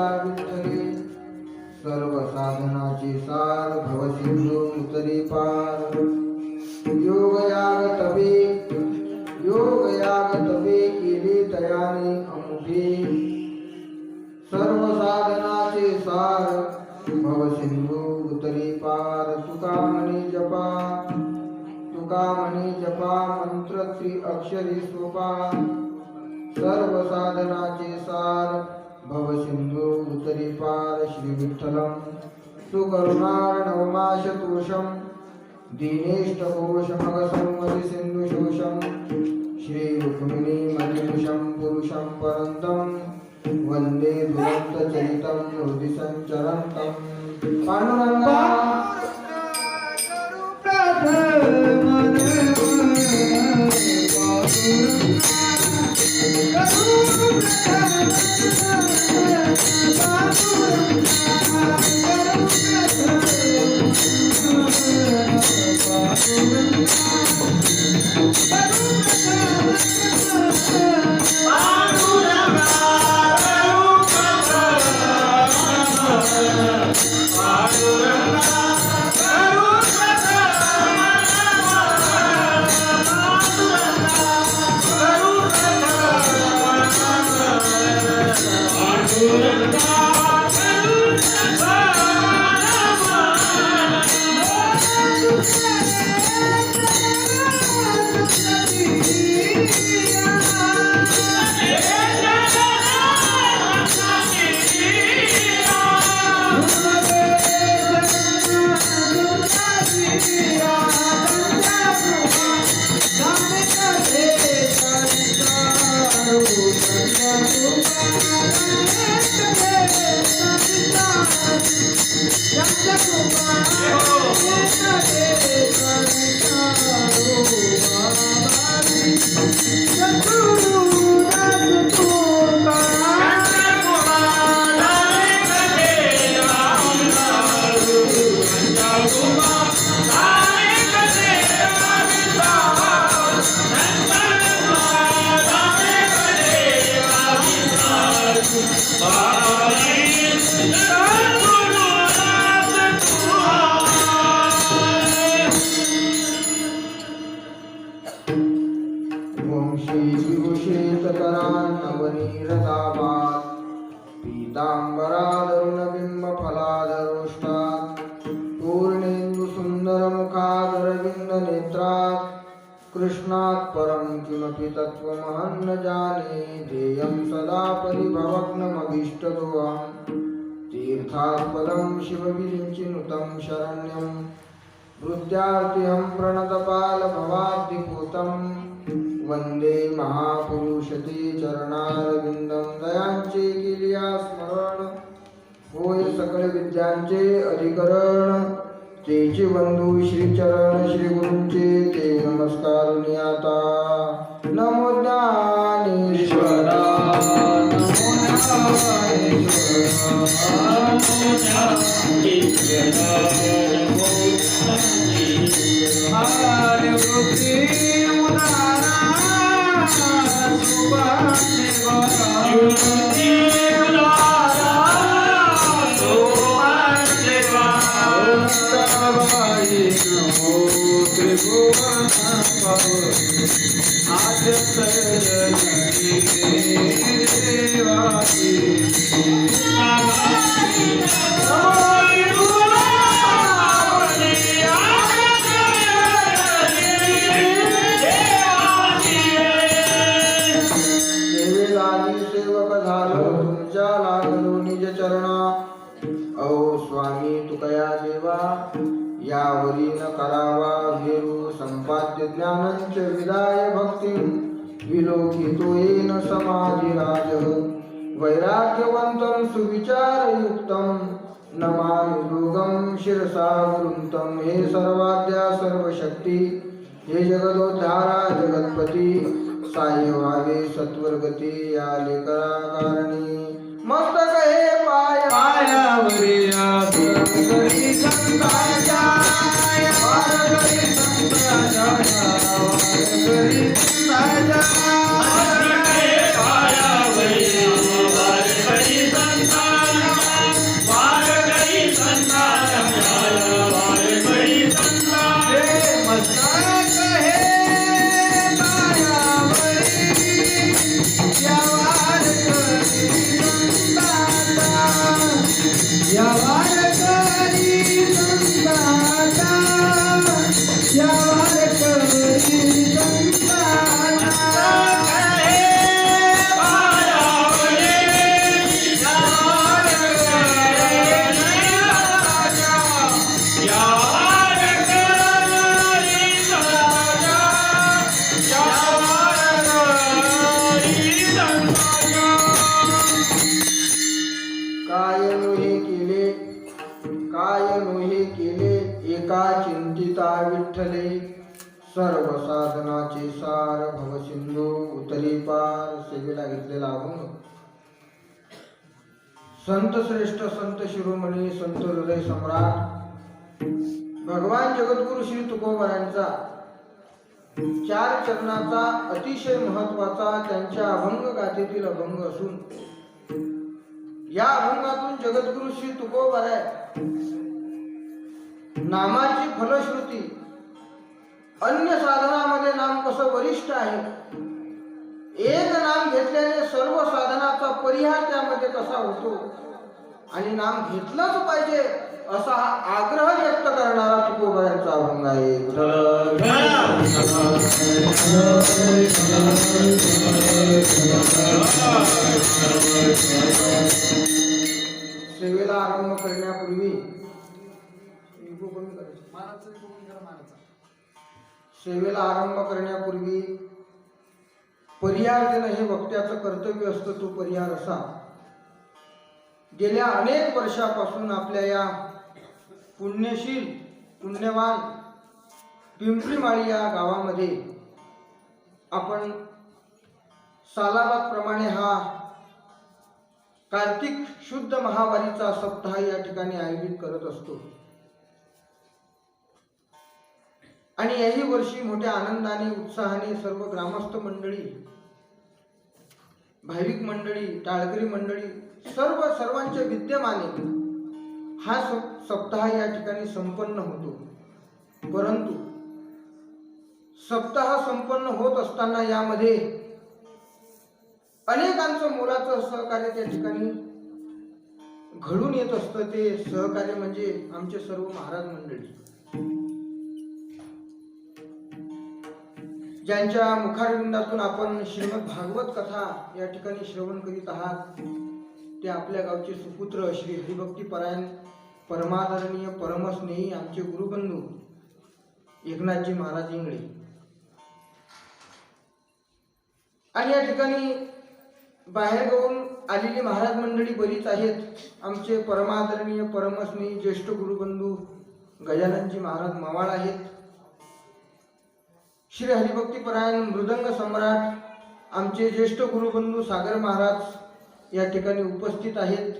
तुका विठ्ठले सर्व साधनाची सार भवसिंधू उतरी पार योग याग तवे केले तयाने अमुठे सर्व साधनाचे सार भवसिंधू उतरी पार तुका म्हणे जपा मंत्र त्रिअक्षरी सोपा सर्व साधनाचे सार भवसिंधू उतरी पार श्री विठ्ठलम सुकरुणार्णवमाशतोषं दीनेष्टघोषमगसंवति सिन्धुशोषं श्री रुक्मिणी मणिमुषं पुरुषं परन्तं वन्दे दुरन्तचरितं हृदि सञ्चरन्तं पाण्डुरङ्गा कृष्णात् परं किमपि तत्त्वमहं न जाने ध्येयं सदा परिभवग्नमभीष्टदोहं तीर्थास्पदं शिवविरिञ्चिनुतं शरण्यं वृद्धार्तिहं प्रणतपालभवाब्धिपूतं वन्दे महापुरुषते चरणारविन्दं दयांचे केलिया स्मरण होय सकळ विद्यांचे अधिकरण तेचे बंधू श्री चरण श्री गुरूंचे ते नमस्कार नियाता नमो ज्ञानेश्वरा यावरी न करावा भेरू संपाद्य ज्ञानंच विदाय भक्ती विलोकितो येन समाधिराज वैराग्यवंतं सुविचारयुक्तं नमामि योगं शिरसा वृन्तं हे सर्वाद्या सर्वशक्ती हे जगदोद्धारा जगत्पती साह्य व्हावे सत्वरगती या लेकरा कारणी मस्तक हे पायावरी संतान या वारकरी संताचा, या वारकरी संताचा एका चिंतिता विठ्ठले, सर्व साधनाचे सार भव सिंधू उतरी पार. सेवेला घेतलेला अभंग संत श्रेष्ठ, संत शिरोमणी, संत हृदय सम्राट भगवान जगद्गुरु श्री तुकोबारायांचा 4 चरणाचा अतिशय महत्वाचा त्यांच्या अभंग गाथेतील अभंग असून, या अभंगातून जगद्गुरु श्री तुकोबाराय नामाची फलश्रुती, अन्य साधनामध्ये नाम कसं वरिष्ठ आहे, एक नाम घेतल्याने सर्व साधनाचा परिहार त्यामध्ये कसा होतो आणि नाम घेतलंच पाहिजे असा हा आग्रह व्यक्त करणारा तुकोबारायांचा अभंग आहे. सेवेला आरंभ करण्यापूर्वी सेवेला आरंभ करण्यापूर्वी परिहार देणं हे वक्त्याचं कर्तव्य असतं. तो परिहार असा, गेल्या अनेक वर्षापासून आपल्या या पुण्यशील पुण्यवान पिंपरीमाळी या गावामध्ये आपण सालाबाद प्रमाणे हा कार्तिक शुद्ध महावारीचा सप्ताह या ठिकाणी आयोजित करत असतो आणि याही वर्षी मोठ्या आनंदाने उत्साहाने सर्व ग्रामस्थ मंडळी, भाविक मंडळी, टाळकरी मंडळी सर्वांच्या विद्यमाने हा सप्ताह या ठिकाणी संपन्न होतो. परंतु सप्ताह संपन्न होत असताना यामध्ये अनेकांचं मोलाचं सहकार्य त्या ठिकाणी घडून येत असतं. ते सहकार्य म्हणजे आमचे सर्व महाराज मंडळी, ज्यांच्या मुखारविंदातून आपण श्रीमद भागवत कथा या ठिकाणी श्रवण करीत आहात, ते आपल्या गावचे सुपुत्र श्री हरिभक्ती परायण परमादरणीय परमस्नेही आमचे गुरुबंधू एकनाथजी महाराज इंगळे. आणि या ठिकाणी बाहेर गावून आलेली महाराज मंडळी बरीच आहेत. आमचे परमादरणीय परमस्नेही ज्येष्ठ गुरुबंधू गजाननजी महाराज मवाळ आहेत. श्री हरिभक्ती परायण मृदंग सम्राट आमचे ज्येष्ठ गुरुबंधू सागर महाराज या ठिकाणी उपस्थित आहेत.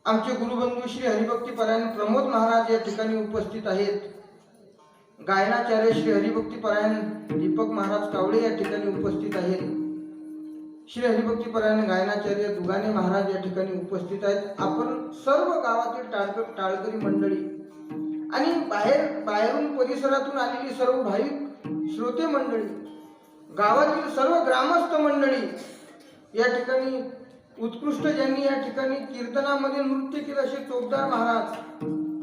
आमचे गुरुबंधू श्री हरिभक्ती परायण प्रमोद महाराज या ठिकाणी उपस्थित आहेत. गायनाचार्य श्री हरिभक्ती परायण दीपक महाराज कावळे या ठिकाणी उपस्थित आहेत. श्री हरिभक्ती परायण गायनाचार्य दुगाने महाराज या ठिकाणी उपस्थित आहेत. आपण सर्व गावातील टाळकरी मंडळी आणि बाहेरून परिसरातून आलेली सर्व भाविक श्रोते मंडळी, गावातील सर्व ग्रामस्थ मंडळी या ठिकाणी उत्कृष्ट, ज्यांनी या ठिकाणी कीर्तनामध्ये नृत्य केलं असे चोपदार महाराज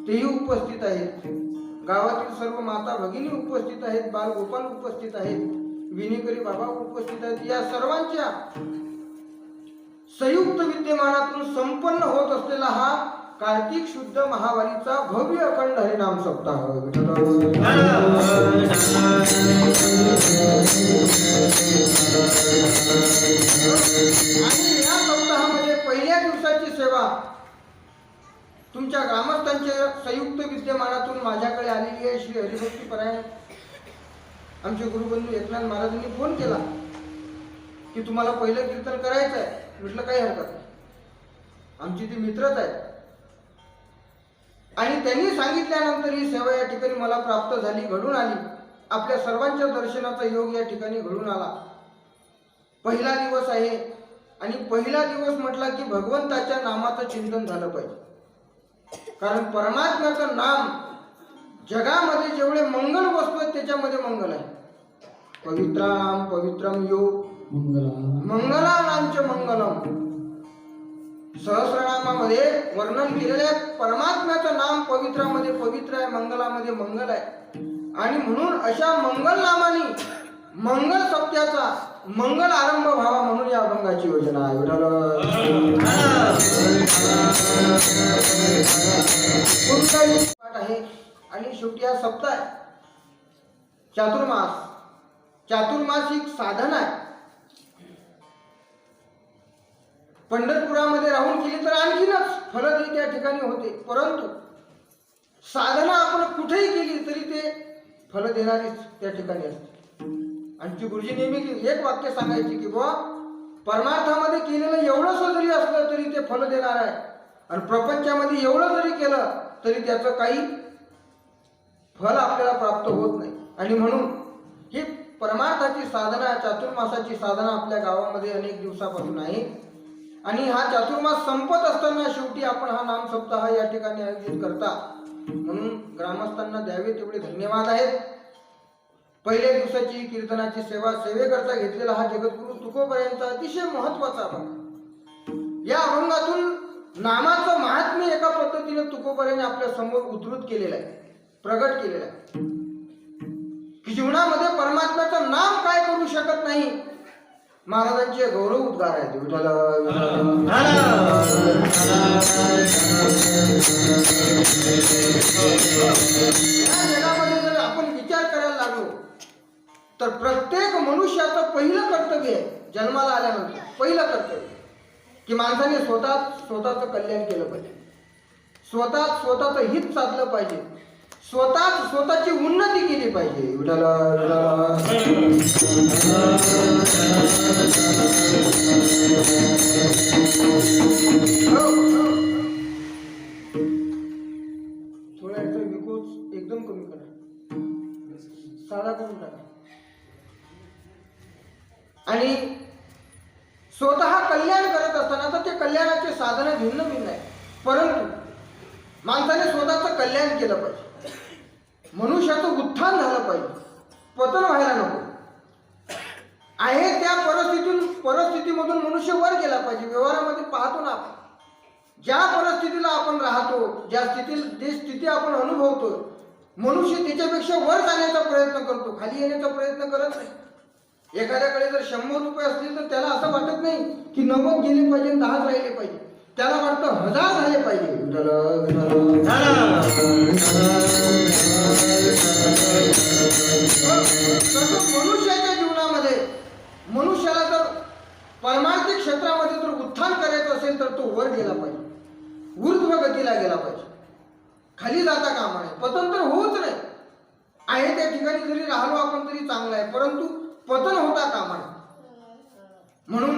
तेही उपस्थित आहेत. गावातील सर्व माता भगिनी उपस्थित आहेत. बाल गोपाल उपस्थित आहेत. विनेकरी बाबा उपस्थित आहेत. या सर्वांच्या संयुक्त विद्यमानातून संपन्न होत असलेला हा कार्तिक शुद्ध महावारीचा भव्य अखंड हरिनाम सप्ताह. आणि या सप्ताहामध्ये पहिल्या दिवसाची सेवा तुमच्या ग्रामस्थांच्या संयुक्त विद्यमानातून माझ्याकडे आलेली आहे. श्री हरिभक्ती परायण आमचे गुरुबंधू एकनाथ महाराजांनी फोन केला की तुम्हाला पहिलं कीर्तन करायचं आहे. म्हटलं काही हरकत नाही, आमची ती मित्रच आहेत. आणि त्यांनी सांगितल्यानंतर ही सेवा या ठिकाणी मला प्राप्त झाली, घडून आली. आपल्या सर्वांच्या दर्शनाचा योग या ठिकाणी घडून आला. पहिला दिवस आहे आणि पहिला दिवस म्हटला की भगवंताच्या नामाचं चिंतन झालं पाहिजे. कारण परमात्म्याचं नाम जगामध्ये जेवढे मंगल वस्तू आहेत त्याच्यामध्ये मंगल आहे. पवित्राम पवित्रम यो मंगलानांच मंगलम सहस्रनाम मध्ये वर्णन केलेलं आहे. परमात्म्याचं नाम पवित्रामध्ये पवित्र आहे, मंगलामध्ये मंगल आहे. आणि म्हणून अशा मंगल नामाने मंगल सप्त्याचा मंगल आरंभ व्हावा म्हणून या अभंगाची योजना आहे. आहे आणि शेवटी हा सप्ताह आहे चातुर्मास. चातुर्मास ही साधना आहे. पंढरपुरामध्ये राहून केली तर आणखीनच फलदायी त्या ठिकाणी होते, परंतु साधना आपण कुठेही केली तरी ते फल देणारीच त्या ठिकाणी असते. आणि गुरुजी नेहमी एक वाक्य सांगायचे की बुवा परमार्थामध्ये केलेलं एवढंच जरी असलं तरी ते फल देणार आहे, आणि प्रपंचामध्ये एवढं जरी केलं तरी त्याचं काही फल आपल्याला प्राप्त होत नाही. आणि म्हणून ही परमार्थाची साधना, चातुर्मासाची साधना आपल्या गावामध्ये अनेक दिवसापासून आहे. आणि हा चातुर्मास संपत असताना शेवटी आपण हा नाम सप्ताह या ठिकाणी आयोजित करता, म्हणून ग्रामस्थांना द्यावे तेवढे धन्यवाद आहेत. पहिल्या दिवसाची कीर्तनाची सेवा सेवेकरता घेतलेला हा जगद्गुरु तुकोबरायांचा अतिशय महत्वाचा अभंग. या अभंगातून नामाचं महात्म्य एका पद्धतीने तुकोबरायांनी आपल्या समोर उद्धृत केलेलं आहे, प्रगट केलेलं आहे की जीवनामध्ये परमात्म्याचं नाम काय करू शकत नाही. महाराजांचे गौरव उद्गार आहेत. या जगामध्ये जर आपण विचार करायला लागलो तर प्रत्येक मनुष्याचं पहिलं कर्तव्य आहे, जन्माला आल्यानंतर पहिलं कर्तव्य की माणसाने स्वतःचं कल्याण केलं पाहिजे, स्वतःचं हित साधलं पाहिजे, स्वतःची उन्नती केली पाहिजे. थोडा याचा विकोच एकदम कमी करा, साधा करून टाका. आणि स्वतः कल्याण करत असताना तर ते कल्याणाचे साधन भिन्न भिन्न आहे, परंतु माणसाने स्वतःचं कल्याण केलं पाहिजे, मनुष्याचं उत्थान झालं पाहिजे, पतन व्हायला नको. आहे त्या परिस्थितीमधून मनुष्य वर गेला पाहिजे. व्यवहारामध्ये पाहतो ना आपण, ज्या परिस्थितीला आपण राहतो, जी स्थिती आपण अनुभवतो, मनुष्य त्याच्यापेक्षा वर जाण्याचा प्रयत्न करतो, खाली येण्याचा प्रयत्न करत नाही. एखाद्याकडे जर 100 रुपये असतील तर त्याला असं वाटत नाही की 90 गेले पाहिजे, 10 राहिले पाहिजे, त्याला वाटतं 1000 झाले पाहिजे. मनुष्याच्या जीवनामध्ये मनुष्याला जर परमार्थिक क्षेत्रामध्ये जर उत्थान करायचं असेल तर तो वर गेला पाहिजे, ऊर्ध्व गतीला गेला पाहिजे, खाली जाता कामा नये, पतन तर होऊच नाही. आहे त्या ठिकाणी जरी राहिलो आपण तरी चांगलं आहे, परंतु पतन होता कामा नये. म्हणून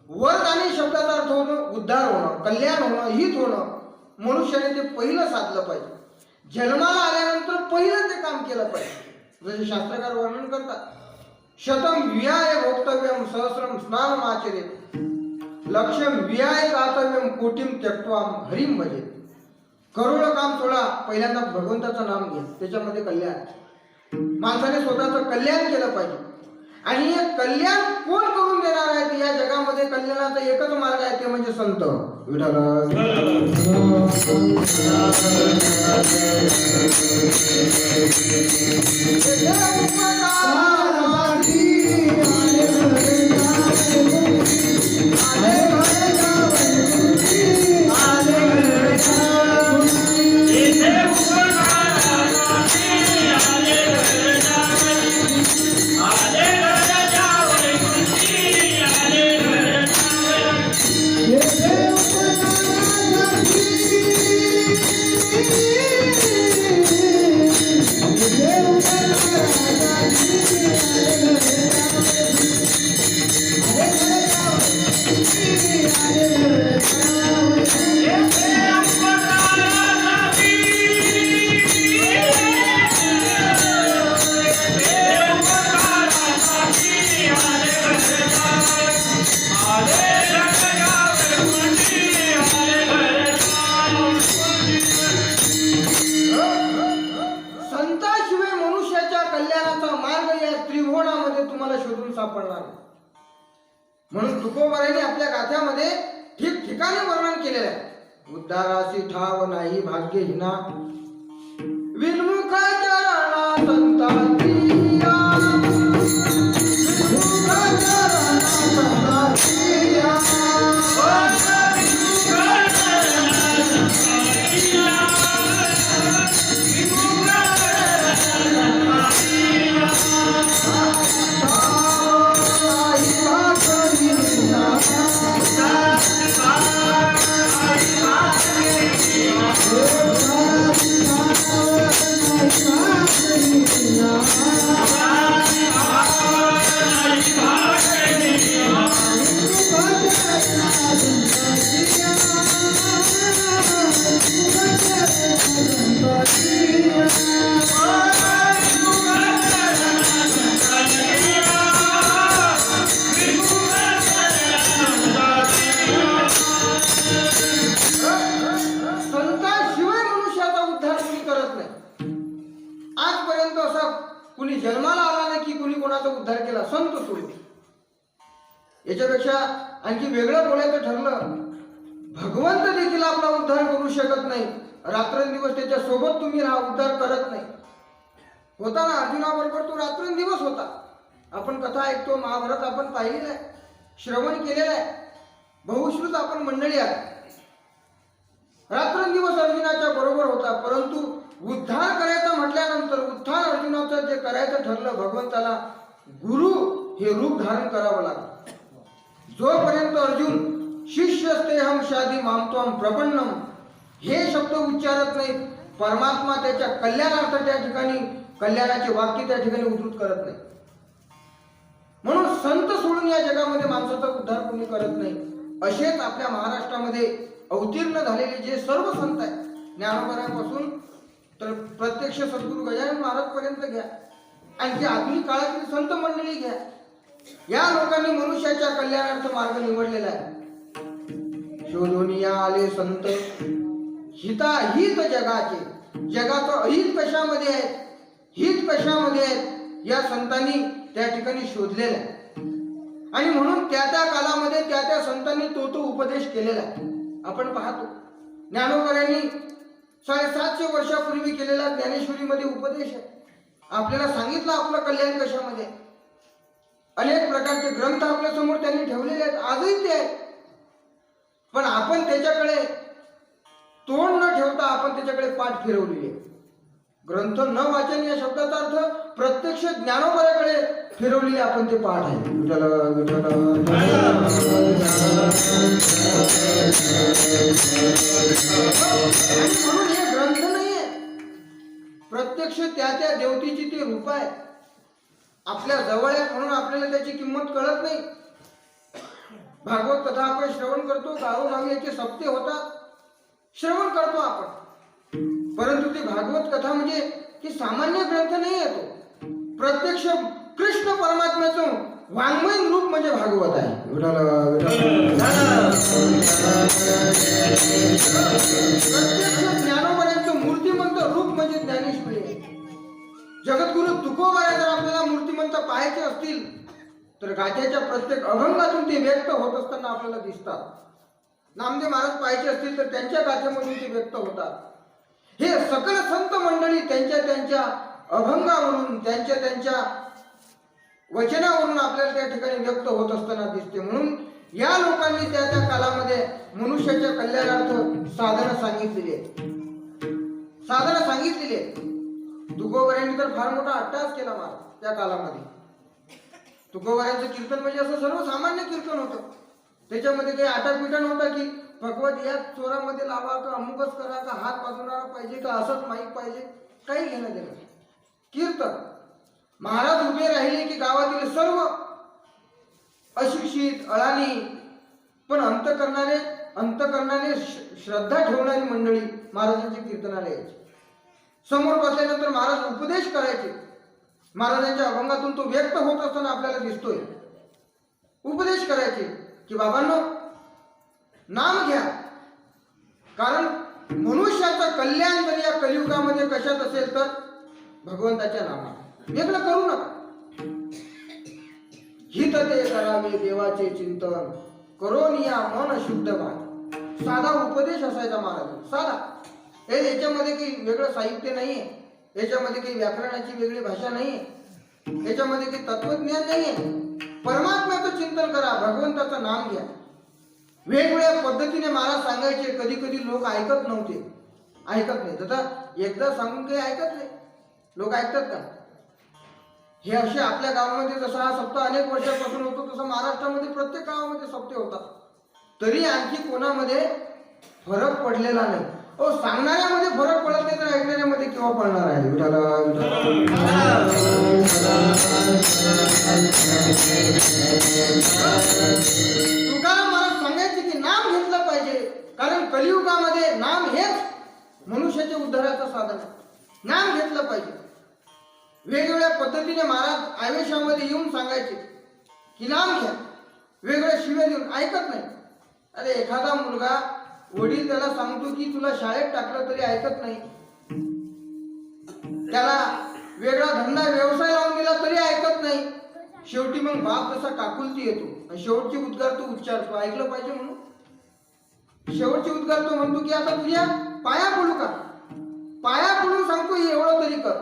वर जाणे शब्दाचा अर्थ होणं उद्धार होणं, कल्याण होणं, हित होणं. मनुष्याने ते पहिलं साधलं पाहिजे. जन्माला आल्यानंतर पहिलं ते काम केलं पाहिजे. जसे शास्त्रकार वर्णन करतात, शतम विहाय भोक्तव्यम सहस्रम स्नानम आचरेत, लक्ष्यम विहाय दातव्यम कोटिम त्यक्त्वाम हरिम भजेत. करोड काम सोडा, पहिल्यांदा भगवंताचं नाम घ्या, त्याच्यामध्ये कल्याण. माणसाने स्वतःचं कल्याण केलं पाहिजे. आणि हे कल्याण कोण करून देणार आहे? या जगामध्ये कल्याणाचा एकच मार्ग आहे, ते म्हणजे संत विठ्ठल. म्हणून तुकोबरायांनी आपल्या गाथ्यामध्ये ठिकठिकाणी वर्णन केलेलं आहे. उद्धारासी ठाव नाही भाग्यहीना विनमुख चरणा संतांची कुणी जन्माला आला नाही की कुणी कोणाचा उद्धार केला, संत सोडून. याच्यापेक्षा आणखी वेगळं बोलायचं ठरलं, भगवंत देखील आपला उद्धार करू शकत नाही. रात्रंदिवस त्याच्या सोबत तुम्ही राहा, उद्धार करत नाही. होता ना अर्जुनाबरोबर तो रात्रंदिवस होता. आपण कथा ऐकतो, महाभारत आपण पाहिलेलं आहे, श्रवण केलेलं आहे, बहुश्रुत आपण मंडळी आहे. रात्रंदिवस अर्जुनाच्या बरोबर होता. परंतु उद्धार करायचा म्हटल्यानंतर उत्थान अर्जुनाचं जे करायचं ठरलं, भगवंताला गुरु हे रूप धारण करावं लागलं. जोपर्यंत अर्जुन शिष्यस्तेहम शादी मामत्वम प्रपन्नम हे शब्द उच्चारत नाही, परमात्मा त्याच्या कल्याणार्थ त्या ठिकाणी कल्याणाचे वाक्य त्या ठिकाणी उद्धृत करत नाही. म्हणून संत सोडून या जगामध्ये माणसाचा उद्धार कोणी करत नाही. असेच आपल्या महाराष्ट्रामध्ये अवतीर्ण झालेले जे सर्व संत आहेत, ज्ञानोबापासून तर प्रत्यक्ष सद्गुरू गजानन महाराज पर्यंत घ्या, आणखी आधुनिक काळातील संत मंडळी घ्या, या लोकांनी मनुष्याच्या कल्याणार्थ मार्ग निवडलेला आहे. शोधोनिया आले संत हिताहित जगाचे, जगाचं अहित कशामध्ये आहे, हित कशामध्ये आहे, या संतांनी त्या ठिकाणी शोधलेलं आहे. आणि म्हणून त्या त्या कालामध्ये त्या त्या संतांनी तो उपदेश केलेला आहे. आपण पाहतो ज्ञानोबांनी 750 वर्षापूर्वी केलेला ज्ञानेश्वरीमध्ये उपदेश आहे. आपल्याला सांगितलं आपलं कल्याण कशामध्ये. अनेक प्रकारचे ग्रंथ आपल्या समोर त्यांनी ठेवलेले आहेत, आजही ते आहेत. पण आपण त्याच्याकडे तोंड न ठेवता आपण त्याच्याकडे पाठ फिरवलेली आहे. ग्रंथ न वाचन या शब्दाचा अर्थ प्रत्यक्ष ज्ञानोबाकडे फिरवलेले आपण ते पाठ आहे. म्हणून हे ग्रंथ नाहीये, प्रत्यक्ष त्या त्या देवतेची ती रूप आहे. आपल्या जवळ आहे म्हणून आपल्याला त्याची किंमत कळत नाही. भागवत कथा आपण श्रवण करतो, गावोगावी याचे सप्ते होतात, श्रवण करतो आपण. परंतु ती भागवत कथा म्हणजे ती सामान्य ग्रंथ नाही येतो. प्रत्यक्ष कृष्ण परमात्म्याचं वाङ्मय रूप म्हणजे भागवत आहे. प्रत्यक्ष ज्ञानोबाचं मूर्तिमंत रूप म्हणजे ज्ञानेश्वरी आहे. जगद्गुरु तुकोबा जर आपल्याला मूर्तिमंत पाहायचे असतील तर गाथ्याच्या प्रत्येक अभंगातून ते व्यक्त होत असताना आपल्याला दिसतात. नामदेव महाराज पाहायचे असतील तर त्यांच्या गाथेमधून ते व्यक्त होतात. हे सकल संत मंडळी त्यांच्या त्यांच्या अभंगावरून, त्यांच्या त्यांच्या वचनावरून आपल्याला त्या ठिकाणी व्यक्त होत असताना दिसते. म्हणून या लोकांनी त्या त्या कालामध्ये मनुष्याच्या कल्याणार्थ साधनं सांगितलेली आहेत, साधनं सांगितलेली आहेत. तुकोबऱ्यांनी तर फार मोठा अट्टास केला महाराज त्या कालामध्ये. तुकोबऱ्यांचं कीर्तन म्हणजे असं सर्वसामान्य कीर्तन होतं. त्याच्यामध्ये काही आटापिटा नव्हता की भगवत या चोरामध्ये लावा का अमुकच करा का हात वाजवणारा पाहिजे का असंच माहीत पाहिजे, काही घेणं देणं. कीर्तन महाराज उभे राहिले की गावातील सर्व अशिक्षित अळानी पण अंतकरणाने श्रद्धा ठेवणारी मंडळी महाराजांच्या कीर्तनाला यायची. समोर बसल्यानंतर महाराज उपदेश करायचे. महाराजांच्या अभंगातून तो व्यक्त होत असताना आपल्याला दिसतोय. उपदेश करायचे की बाबांनो नाम घ्या, कारण मनुष्याचं कल्याण जर या कलियुगामध्ये कशात असेल तर भगवंताच्या नामात. वेगळं करू नका. हित ते करावे देवाचे चिंतन, करोनिया मन शुद्ध व्हा. साधा उपदेश असायचा महाराज, साधा. याच्यामध्ये काही वेगळं साहित्य नाहीये, याच्यामध्ये काही व्याकरणाची वेगळी भाषा नाहीये, याच्यामध्ये काही तत्वज्ञान नाहीये. परमात्म्याचं चिंतन करा, भगवंताचं नाम घ्या. वेगवेगळ्या पद्धतीने महाराज सांगायचे. कधी कधी लोक ऐकत नव्हते, ऐकत नाही. आता एकदा सांगून काही ऐकत नाही, लोक ऐकतात का? हे असे आपल्या गावामध्ये जसा हा सप्ताह अनेक वर्षापासून होतो, तसं महाराष्ट्रामध्ये प्रत्येक गावामध्ये सप्ते होतात. तरी आणखी कोणामध्ये फरक पडलेला नाही. सांगणाऱ्यामध्ये फरक पडत नाही तर ऐकणाऱ्यामध्ये केव्हा पडणार आहे? तुकाराम महाराज सांगायचे की नाम घेतलं पाहिजे, कारण कलियुगामध्ये नाम हेच मनुष्याच्या उद्धाराचं साधन आहे. नाम घेतलं पाहिजे. वेगवेगळ्या पद्धतीने महाराज आवेशामध्ये येऊन सांगायचे की नाम घ्या, वेगवेगळ्या शिव्या देऊन ऐकत नाही. अरे एखादा मुलगा, वडील त्याला सांगतो की तुला शाळेत टाकलं तरी ऐकत नाही, त्याला वेगळा धंदा व्यवसाय लावून दिला तरी ऐकत नाही. शेवटी मग बाप जसा काकुलती येतो, शेवटचे उद्गार तो उच्चारतो, ऐकलं पाहिजे म्हणून. शेवटचे उद्गार तो म्हणतो की आता तुझ्या पाया पडू का? पाया पडून सांगतो एवढं तरी कर.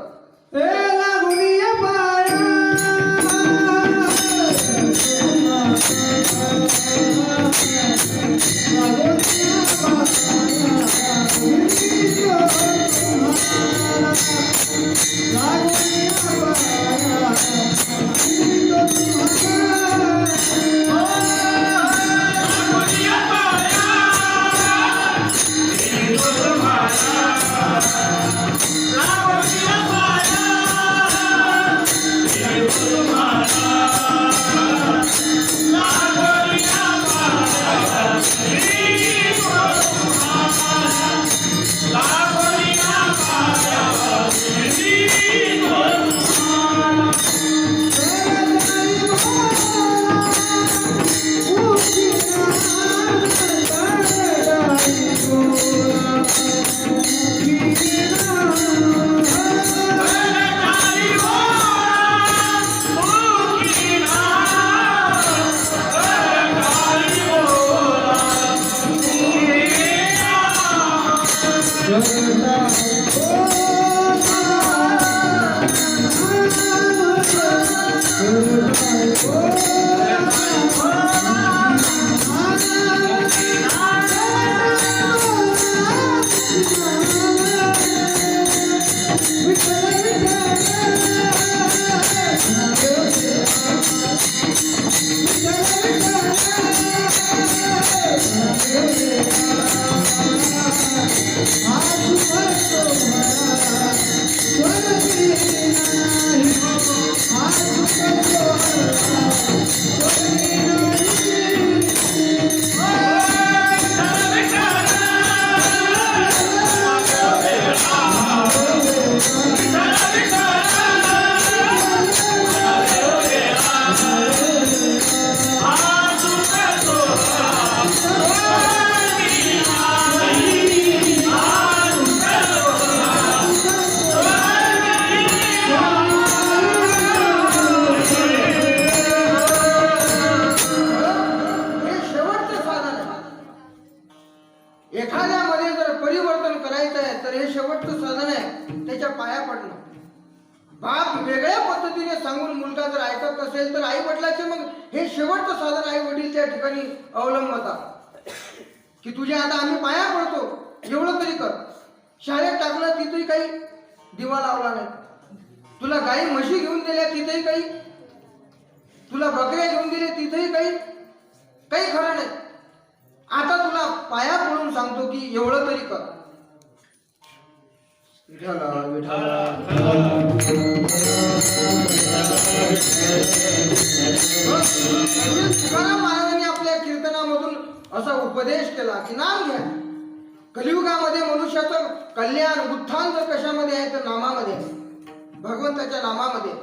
एखाद्यामध्ये जर परिवर्तन करायचं आहे तर हे शेवटचं साधन आहे, त्याच्या पाया पडणं. बाप वेगळ्या पद्धतीने सांगून मुलगा जर ऐकत नसेल तर आई वडिलाचे मग हे शेवटचं साधन आई वडील त्या ठिकाणी अवलंबतात की तुझ्या आता आम्ही पाया पडतो, एवढं तरी कर. शाळेत टाकलं तिथेही काही दिवा लावला नाही, तुला गाई म्हशी घेऊन दिल्या तिथेही काही, तुला बकऱ्या घेऊन दिल्या तिथेही काही खरं नाही. आता तुला पाया पडून सांगतो की एवढं तरी कर. तुकाराम महाराजांनी आपल्या कीर्तनामधून असा उपदेश केला की नाम घ्या. कलियुगामध्ये मनुष्याचं कल्याण उत्थान जर कशामध्ये आहे तर नामामध्ये, भगवंताच्या नामामध्ये.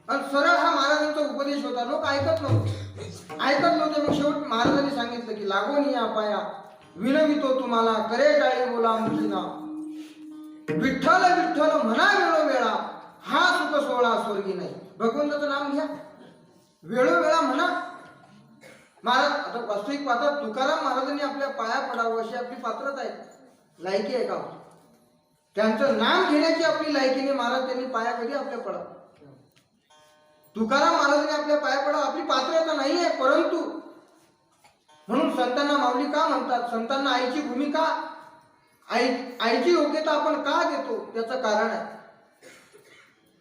आणि सरळ हा महाराजांचा उपदेश होता. लोक ऐकत नव्हते. मग शेवट महाराजांनी सांगितलं की लागून या पाया विनवितो तुम्हाला, करे टाळी बोला मुखी नाव. विठ्ठल विठ्ठल म्हणा वेळोवेळा, हा सुख सोहळा स्वर्गी नाही. भगवंताचं नाम घ्या, वेळोवेळा म्हणा. महाराज आता वास्तविक पाहता तुकाराम महाराजांनी आपल्या पाया पडावं अशी आपली पात्रता आहे, लायकी आहे का? त्यांचं नाम घेण्याची आपली लायकीने महाराज त्यांनी पाया कधी आपल्या पडावं? तुकाराम महाराजांनी आपल्या पाया पडावं आपली पात्रता नाही आहे, परंतु म्हणून संतांना माऊली का म्हणतात? संतांना आईची भूमिका, आईची योग्यता आपण का देतो त्याचं कारण आहे.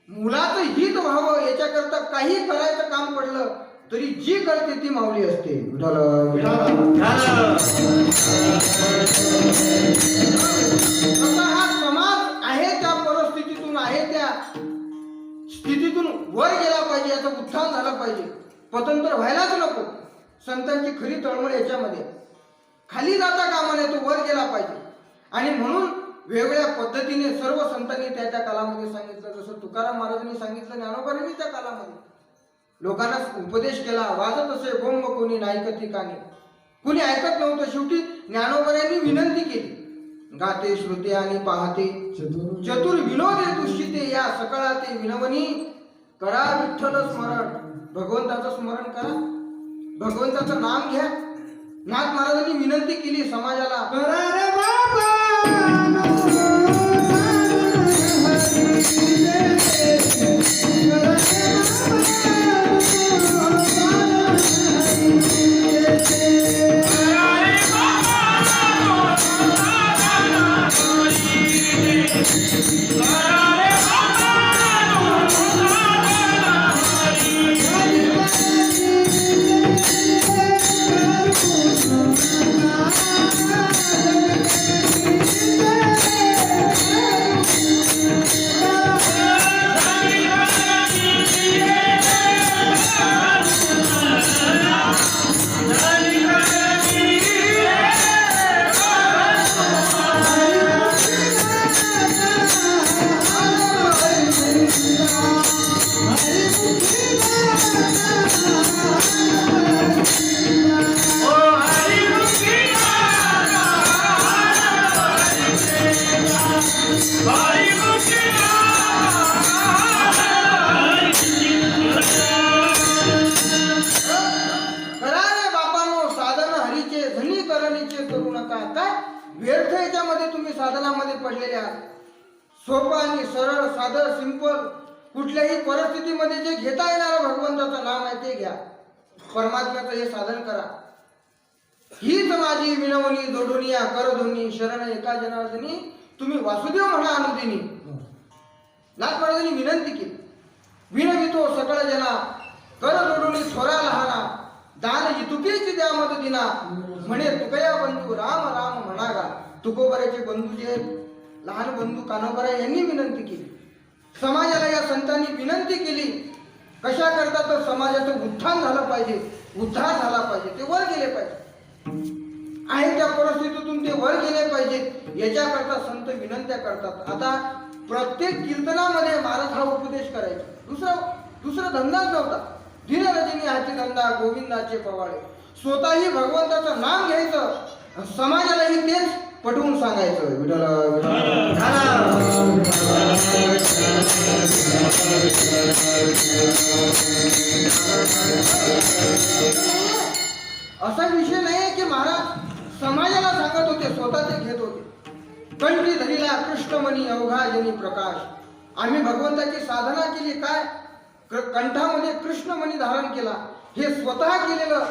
मुलाचं हित व्हावं याच्याकरता काही करायचं काम पडलं तरी जी करते ती माऊली असते. हा समाज आहे त्या परिस्थितीतून, आहे त्या स्थितीतून वर गेला पाहिजे, याचं उत्थान झालं पाहिजे, पतंतर व्हायलाच नको. संतांची खरी तळमळ याच्यामध्ये खाली जाता कामा नये, तो वर गेला पाहिजे. आणि म्हणून वेगवेगळ्या पद्धतीने सर्व संतांनी त्या त्या कालामध्ये सांगितलं. जसं तुकाराम महाराजांनी सांगितलं, ज्ञानोबांनी त्या कालामध्ये लोकांना उपदेश केला. वाजत असे बोंब कोणी नायकती कानी, कुणी ऐकत नव्हतं. शेवटी ज्ञानोबांनी विनंती केली, गाते श्रुते आणि पाहते चतुर विनोदे दुष्टिते या सकाळाते विनवनी करा विठ्ठल स्मरण. भगवंताचं स्मरण करा, भगवंताचं नाम घ्या. नाथ महाराजांनी विनंती केली समाजाला, करा रे बाबा व्यर्थ याच्यामध्ये तुम्ही साधनामध्ये पडलेले आहात. सोपं आणि सरळ, साधं, सिंपल, कुठल्याही परिस्थितीमध्ये जे घेता येणारं भगवंताचं नाम आहे ते घ्या. परमात्म्याचं हे साधन करा. हीच माझी विनवणी जोडुनिया कर दोन्ही शरण एका जनार्दनी तुम्ही वासुदेव म्हणा अनुदिनी. नाथ महाराजांनी विनंती केली, विनवितो सकळ जना कर जोडुनी थोरा लहाना दान इतुकेची द्या मत दिना म्हणे तुकया बंधू राम राम म्हणागा. तुकोबऱ्याचे बंधू जे लहान बंधू कान्होबरा यांनी विनंती केली. समाजाला या संतांनी विनंती केली. कशा करता तर समाजाचं उत्थान झालं पाहिजे, उद्धार झाला पाहिजे, ते वर गेले पाहिजे. आहे त्या परिस्थितीतून ते वर गेले पाहिजे याच्याकरता संत विनंत्या करतात. आता प्रत्येक कीर्तनामध्ये महाराज हा उपदेश करायचा. दुसरा धंदाच नव्हता. दिनरजनी हाती धंदा गोविंदाचे पवाळे. स्वतःही भगवंताचं नाम घ्यायचं, समाजालाही तेच पटवून सांगायचं. विठ्ठल असा विषय नाही की महाराज समाजाला सांगत होते, स्वतः ते घेत होते. कंठी धरीला कृष्णमणी अवघा जनी प्रकाश. आम्ही भगवंताची साधना केली, काय कंठामध्ये कृष्णमणी धारण केला, हे स्वतः केलेलं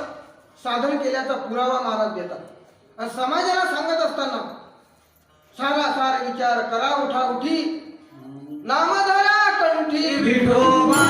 साधन केल्याचा पुरावा महाराज देतात. समाजाला सांगत असताना सारा सार विचार करा उठा उठी नामधरा कंठी विठोबा.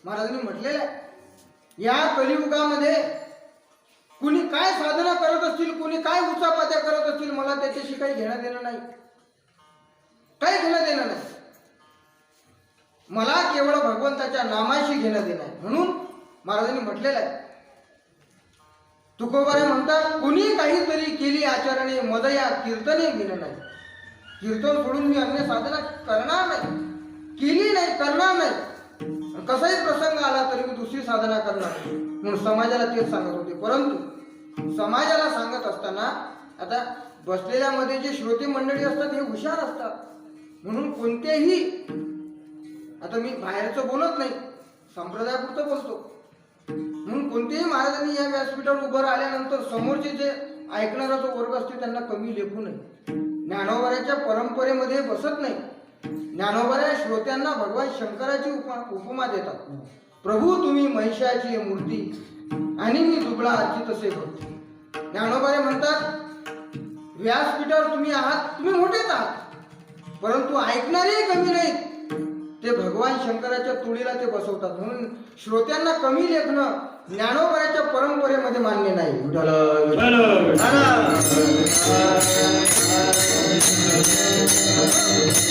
महाराजांनी म्हटलेलं आहे या कलियुगामध्ये कुणी काय साधना करत असतील, कुणी काय उचापात्या करत असतील, मला त्याच्याशी काही घेणं देणं नाही, काही घेणं देणं नाही. मला केवळ भगवंताच्या नामाशी घेणं देणं आहे. म्हणून महाराजांनी म्हटलेलं आहे, तुकोबारे म्हणतात, कुणी काहीतरी केली आचरणे मद या कीर्तने घेणं नाही. कीर्तन सोडून मी अन्य साधना करणार नाही, केली नाही, करणार नाही. कसाही प्रसंग आला तरी मी दुसरी साधना करणार नाही. म्हणून समाजाला तेच सांगत होते. परंतु समाजाला सांगत असताना आता बसलेल्यामध्ये जे श्रोते मंडळी असतात हे हुशार असतात. म्हणून कोणतेही, आता मी बाहेरचं बोलत नाही, संप्रदायापुरतं बोलतो. म्हणून कोणतेही महाराजांनी या व्यासपीठावर उभं राहिल्यानंतर समोरचे जे ऐकणारा जो वर्ग असतो त्यांना कमी लेखू नये. ज्ञानोबाच्या परंपरेमध्ये बसत नाही. ज्ञानोबाऱ्या श्रोत्यांना भगवान शंकराची उपमा देतात. प्रभू तुम्ही महिषाची मूर्ती आणि मी दुबळा अर्चित असे भक्ती. ज्ञानोबारे म्हणतात, व्यासपीठावर तुम्ही आहात, तुम्ही मोठेच आहात, परंतु ऐकणारेही कमी नाहीत. ते भगवान शंकराच्या तुळीला ते बसवतात. म्हणून श्रोत्यांना कमी लेखणं ज्ञानोबाच्या परंपरेमध्ये मान्य नाही.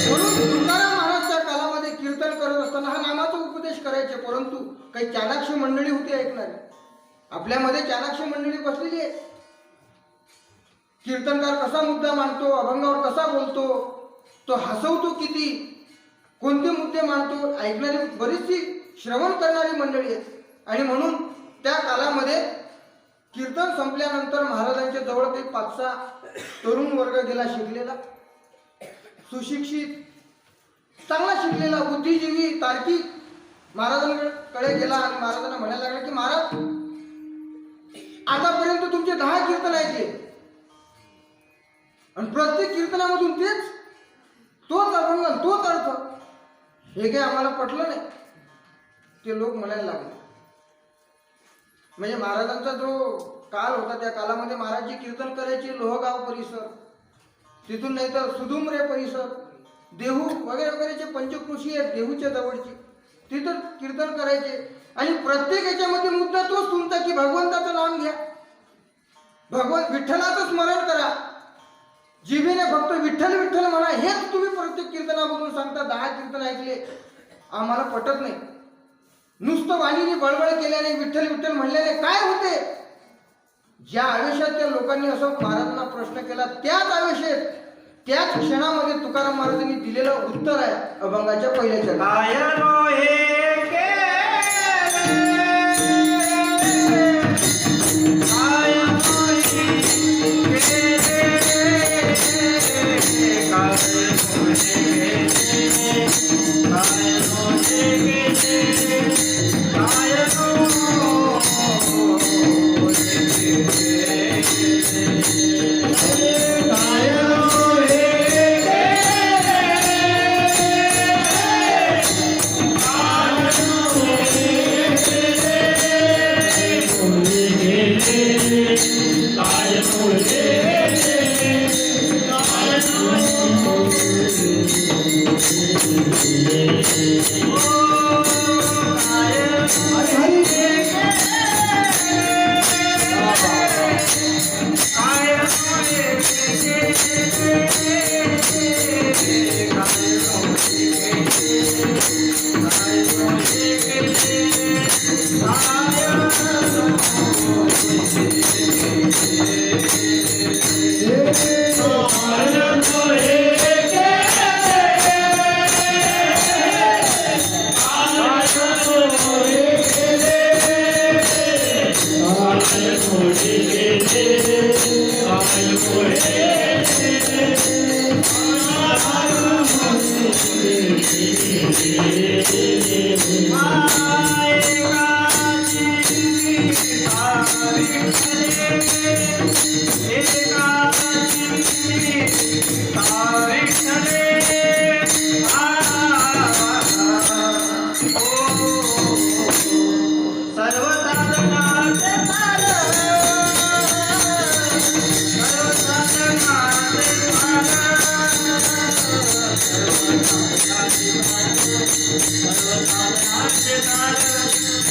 म्हणून तुकाराम महाराजच्या कालामध्ये कीर्तन करत असताना हा नामाचा उपदेश करायचे, परंतु काही चाणाक्ष मंडळी होती ऐकणारी. आपल्यामध्ये चाणाक्ष मंडळी बसलेली आहे. कीर्तनकार कसा मुद्दा मांडतो, अभंगावर कसा बोलतो, तो हसवतो किती, कोणते मुद्दे मांडतो, ऐकणारी बरीचशी श्रवण करणारी मंडळी आहेत. आणि म्हणून त्या कालामध्ये कीर्तन संपल्यानंतर महाराजांच्या जवळ ते 5-6 तरुण वर्ग गेला, शिकलेला, सुशिक्षित, चांगला शिकलेला, बुद्धिजीवी, तार्किक महाराजांकडे गेला आणि महाराजांना म्हणायला लागला की महाराज, आतापर्यंत तुमचे 10 कीर्तन ऐकले आणि प्रत्येक कीर्तनामधून तेच, तोच अभंग, तोच अर्थ, हे काही आम्हाला पटलं नाही. ते लोक म्हणायला लागले. म्हणजे महाराजांचा जो काल होता त्या कालामध्ये महाराज कीर्तन करायचे लोहगाव परिसर, तिथून नाही तर सुदुमरे परिसर, देहू वगैरे वगैरेचे पंचकृषी आहेत देहूच्या जवळची, तिथं कीर्तन करायचे. आणि प्रत्येक याच्यामध्ये मुद्दा तोच तुमचा की भगवंताचं नाम घ्या, भगवंत विठ्ठलाचं स्मरण करा, जिभेने फक्त विठ्ठल विठ्ठल म्हणा, हेच तुम्ही प्रत्येक कीर्तनामधून सांगता. 10 कीर्तन ऐकले, आम्हाला पटत नाही. नुसतं वाणीने बळबळ केल्याने, विठ्ठल विठ्ठल म्हणल्याने काय होते? ज्या आवेशात त्या लोकांनी असं महाराजांना प्रश्न केला, त्याच आवेशात, त्याच क्षणामध्ये तुकाराम महाराजांनी दिलेलं उत्तर आहे अभंगाच्या पहिल्या चरणात.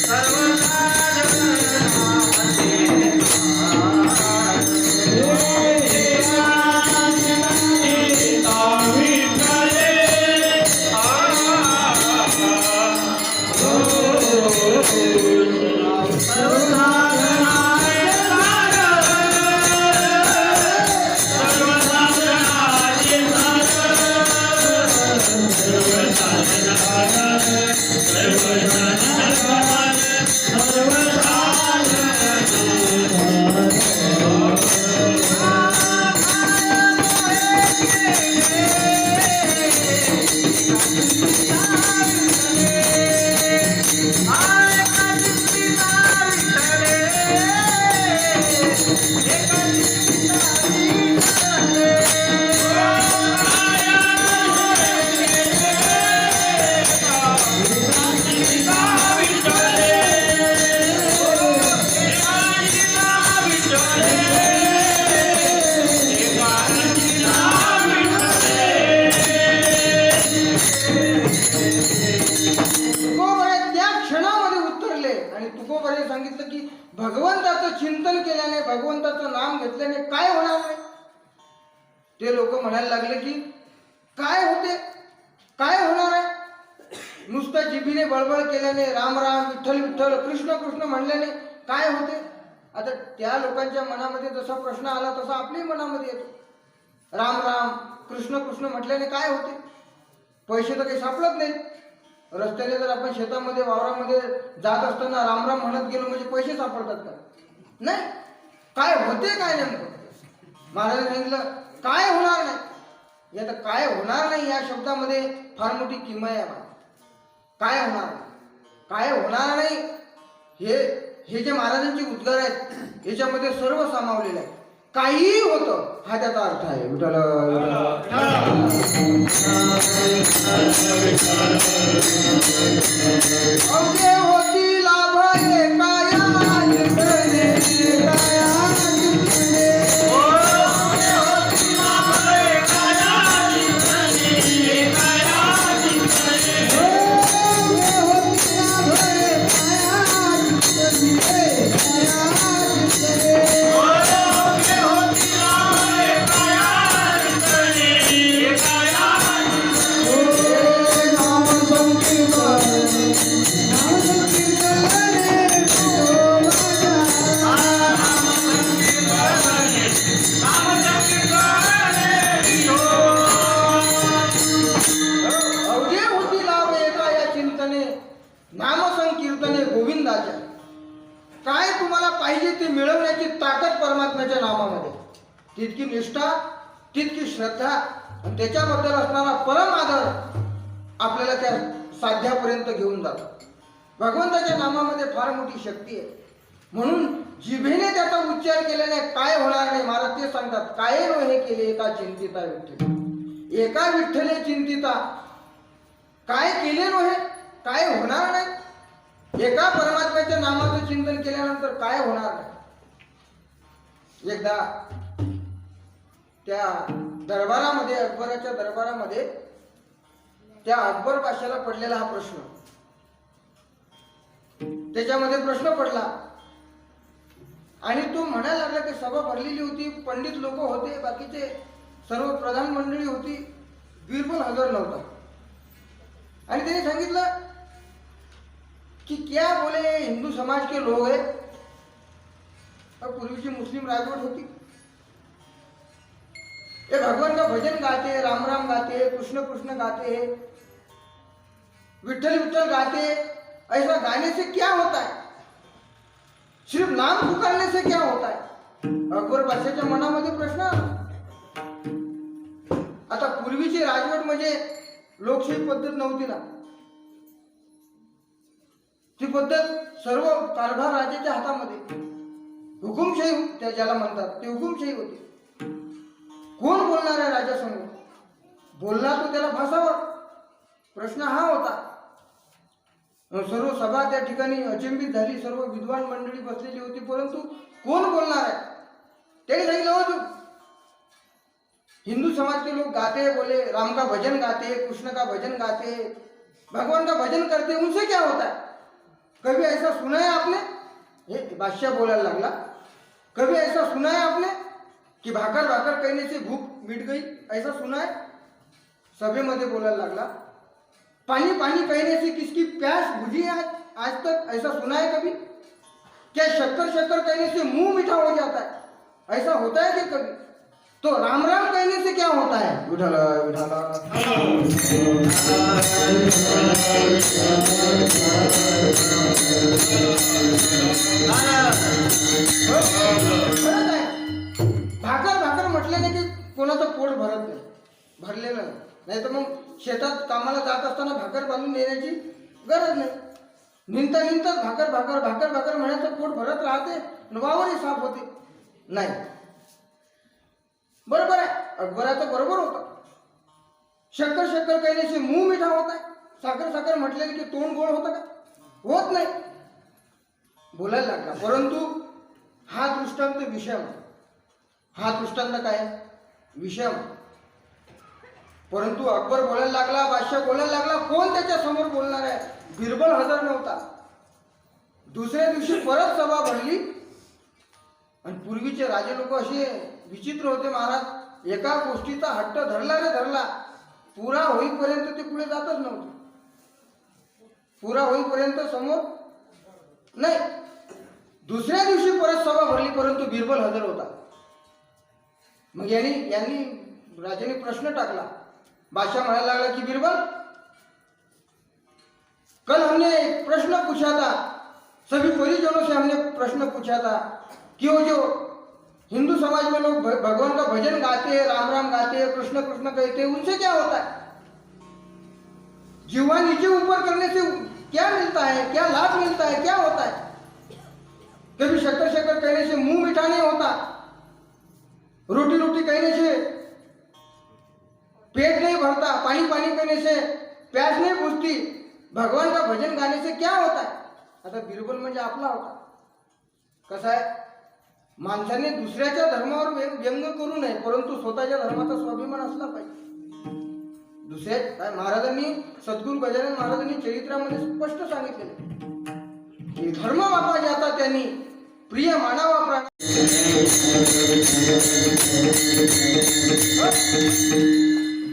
सर्व तुकोबाने त्या क्षणामध्ये उतरले आणि तुकोबाने सांगितलं की भगवंताचं चिंतन केल्याने, भगवंताचं नाम घेतल्याने काय होणार नाही. ते लोक म्हणायला लागले की काय होते, काय होणार आहे. नुसतं जिभीने बळबळ केल्याने, राम राम विठ्ठल विठ्ठल कृष्ण कृष्ण म्हणल्याने काय होते. आता त्या लोकांच्या मनामध्ये जसा प्रश्न आला तसा आपल्याही मनामध्ये येतो. राम राम कृष्ण कृष्ण म्हटल्याने काय होते. पैसे तर काही सापडत नाही. रस्त्याने जर आपण शेतामध्ये वावरामध्ये जात असताना राम राम म्हणत गेलो म्हणजे पैसे सापडतात का? नाही. काय होते काय नेमकं. महाराजांनी सांगितलं काय होणार नाही. आता काय होणार नाही या शब्दामध्ये फार मोठी किमया आहे. काय होणार, काय होणार नाही हे जे महाराजांचे उद्गार आहेत याच्यामध्ये सर्व सामावलेलं आहे. काहीही होतं हा त्याचा अर्थ आहे. विठ्ठल अवघे होती लाभ एकाया जिंकणे, एकाया जिंकणे. नामसंकीर्तने गोविंदाच्या. काय तुम्हाला पाहिजे ते मिळवण्याची ताकद परमात्म्याच्या नामामध्ये. तितकी निष्ठा, तितकी श्रद्धा आणि त्याच्याबद्दल असणारा परम आदर आपल्याला त्या साध्यापर्यंत घेऊन जातात. भगवंताच्या नामामध्ये फार मोठी शक्ती आहे. म्हणून जिभेने त्याचा उच्चार केल्याने काय होणार नाही. महाराज ते सांगतात काय हे केले एका चिंतिता विठ्ठल, एका विठ्ठले चिंतिता. काय केले नव्हे, काय होणार नाही. एका परमात्म्याच्या नामाचं चिंतन केल्यानंतर काय होणार नाही. एकदा त्या दरबारामध्ये, अकबराच्या दरबारामध्ये त्या अकबर बादशाला पडलेला हा प्रश्न, त्याच्यामध्ये प्रश्न पडला आणि तो म्हणायला लागला की सभा भरलेली होती, पंडित लोक होते, बाकीचे सर्व प्रधान मंडळी होती, बिरबल हजर नव्हता. आणि त्याने सांगितलं कि क्या बोले हिंदू समाज के लोग है. पूर्वीची मुस्लिम राजवट होती. ये भगवान का भजन गाते, राम राम गाते, कृष्ण कृष्ण गाते हैं, विठ्ठल विठ्ठल गाते. ऐसा गाने से क्या होता है, सिर्फ नाम पुकारने से क्या होता है. अकबर बादशाच्या मनामध्ये प्रश्न आला. आता पूर्वीची राजवट म्हणजे लोकशाही पद्धत नव्हती ना. ती पद्धत सर्व कारभार राजाच्या हातामध्ये, हुकुमशाही त्या ज्याला म्हणतात ते हुकुमशाही होती. कोण बोलणार आहे राजासमोर, बोलणार तो त्याला फासावर. प्रश्न हा होता. सर्व सभा त्या ठिकाणी अचंबित झाली, सर्व विद्वान मंडळी बसलेली होती, परंतु कोण बोलणार आहे. त्याने सांगितलं हो तू, हिंदू समाज के लोग गाते, बोले राम का भजन गाते, कृष्ण का भजन गाते, भगवान का भजन करते, उनसे क्या होता है. कभी ऐसा सुना है आपने. हे बादशाह बोलायला लागला. कभी ऐसा सुना है आपने कि भाकर भाकर कहने से भूख मिट गई, ऐसा सुना है. सभेमध्ये बोलायला लागला. पानी पानी कहने से किसकी प्यास बुझी है आज तक, ऐसा सुना है कभी. क्या शक्कर शक्कर कहने से मुंह मीठा हो जाता है, ऐसा होता है कि कभी. तो राम राम कहने से क्या होता है. विठ्ठल भाकर भाकर म्हटल्याने की कोणाचं पोट भरत नाही, भरलेलं नाही. तर मग शेतात कामाला जात असताना भाकर बांधून देण्याची गरज नाही. निंता निंताच भाकर भाकर भाकर भाकर म्हणायचं पोट भरत राहते, वावरही साफ होते. नाही. बरोबर आहे, अकबराचं बरोबर होतं. शक्कर शक्कर कहण्याचे मुंह मिठा होत आहे. साखर साखर म्हटलेली की तोंड गोड होतं का? होत नाही. बोलायला लागला. परंतु हा दृष्टांत विषम. हा दृष्टांत काय? विषम. परंतु अकबर बोलायला लागला, बादशाह बोलायला लागला. कोण त्याच्या समोर बोलणार आहे? बिरबल हजर नव्हता. दुसऱ्या दिवशी परत सभा भरली आणि पूर्वीचे राजे लोक असे विचित्र होते महाराज. एका गोष्टीचा हट्ट धरला रे धरला, पुरा होईपर्यंत ते पुढे जातच नव्हते. पुरा होईपर्यंत समोर नाही. दुसऱ्या दिवशी परत सभा भरली, परंतु बिरबल हजर होता. मग यांनी राजाने प्रश्न टाकला. बादशाह म्हणायला लागला की बिरबल, कल हमने एक प्रश्न पूछा था, सभी परिजनों से हमने प्रश्न पूछा था कि वो जो हिंदू समाज में लोग भगवान का भजन गाते हैं, राम राम गाते हैं, कृष्ण कृष्ण कहते हैं, उनसे क्या होता है? जीवा नीचे ऊपर करने से क्या मिलता है, क्या लाभ मिलता है, क्या होता है? कभी शक्कर शक्कर कहने से मुंह मीठा नहीं होता, रोटी रोटी कहने से पेट नहीं भरता, पानी पानी कहने से प्यास नहीं बुझती, भगवान का भजन गाने से क्या होता है? आता बिरबल म्हणजे आपला होता. कसा आहे, माणसाने दुसऱ्याच्या धर्मावर व्यंग करू नये, परंतु स्वतःच्या धर्माचा स्वाभिमान असला पाहिजे. दुसऱ्या महाराजांनी, सद्गुरू गजानन महाराजांनी चरित्रामध्ये स्पष्ट सांगितलेले की धर्म बापा ज्याचा त्यांनी प्रिय मानावा प्राण.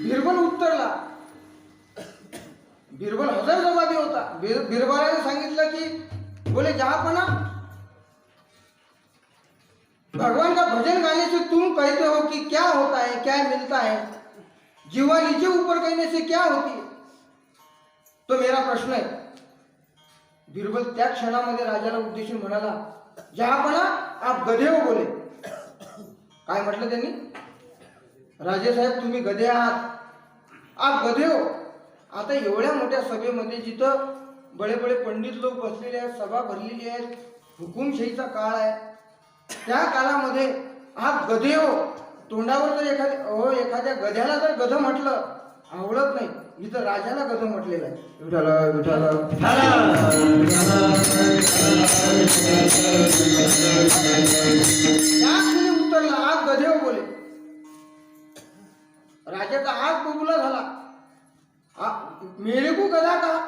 बिरबल उत्तरला. बिरबल हजर जबाबी होता. बिरबलाने सांगितलं की बोले जहापना, भगवान का भजन गाने से तुम कहते हो कि क्या होता है, क्या मिलता है, जीवा नीचे ऊपर कहने से क्या होती है, तो मेरा प्रश्न है. बिरबल त्या क्षणामध्ये राजाला उद्देशून म्हणाला, जहापना आप गधे हो बोले. काय म्हटलं त्यांनी? राजे साहेब तुम्ही गधे आहात, आप गधे हो. आता एवढ्या मोठ्या सभेमध्ये जिथं बडे बडे पंडित लोक बसलेले आहेत, सभा भरलेली आहे, हुकुमशाहीचा काळ आहे, त्या काळामध्ये आप गधे हो. तोंडावर जर एखाद्या गध्याला जर गध म्हटलं आवडत नाही, इथं राजाला गध म्हटलेलं आहे. विठाला विठाला उत्तरला आप गधे हो बोले. राजाचा हात बबुला झाला. मेरे को गधा कहा,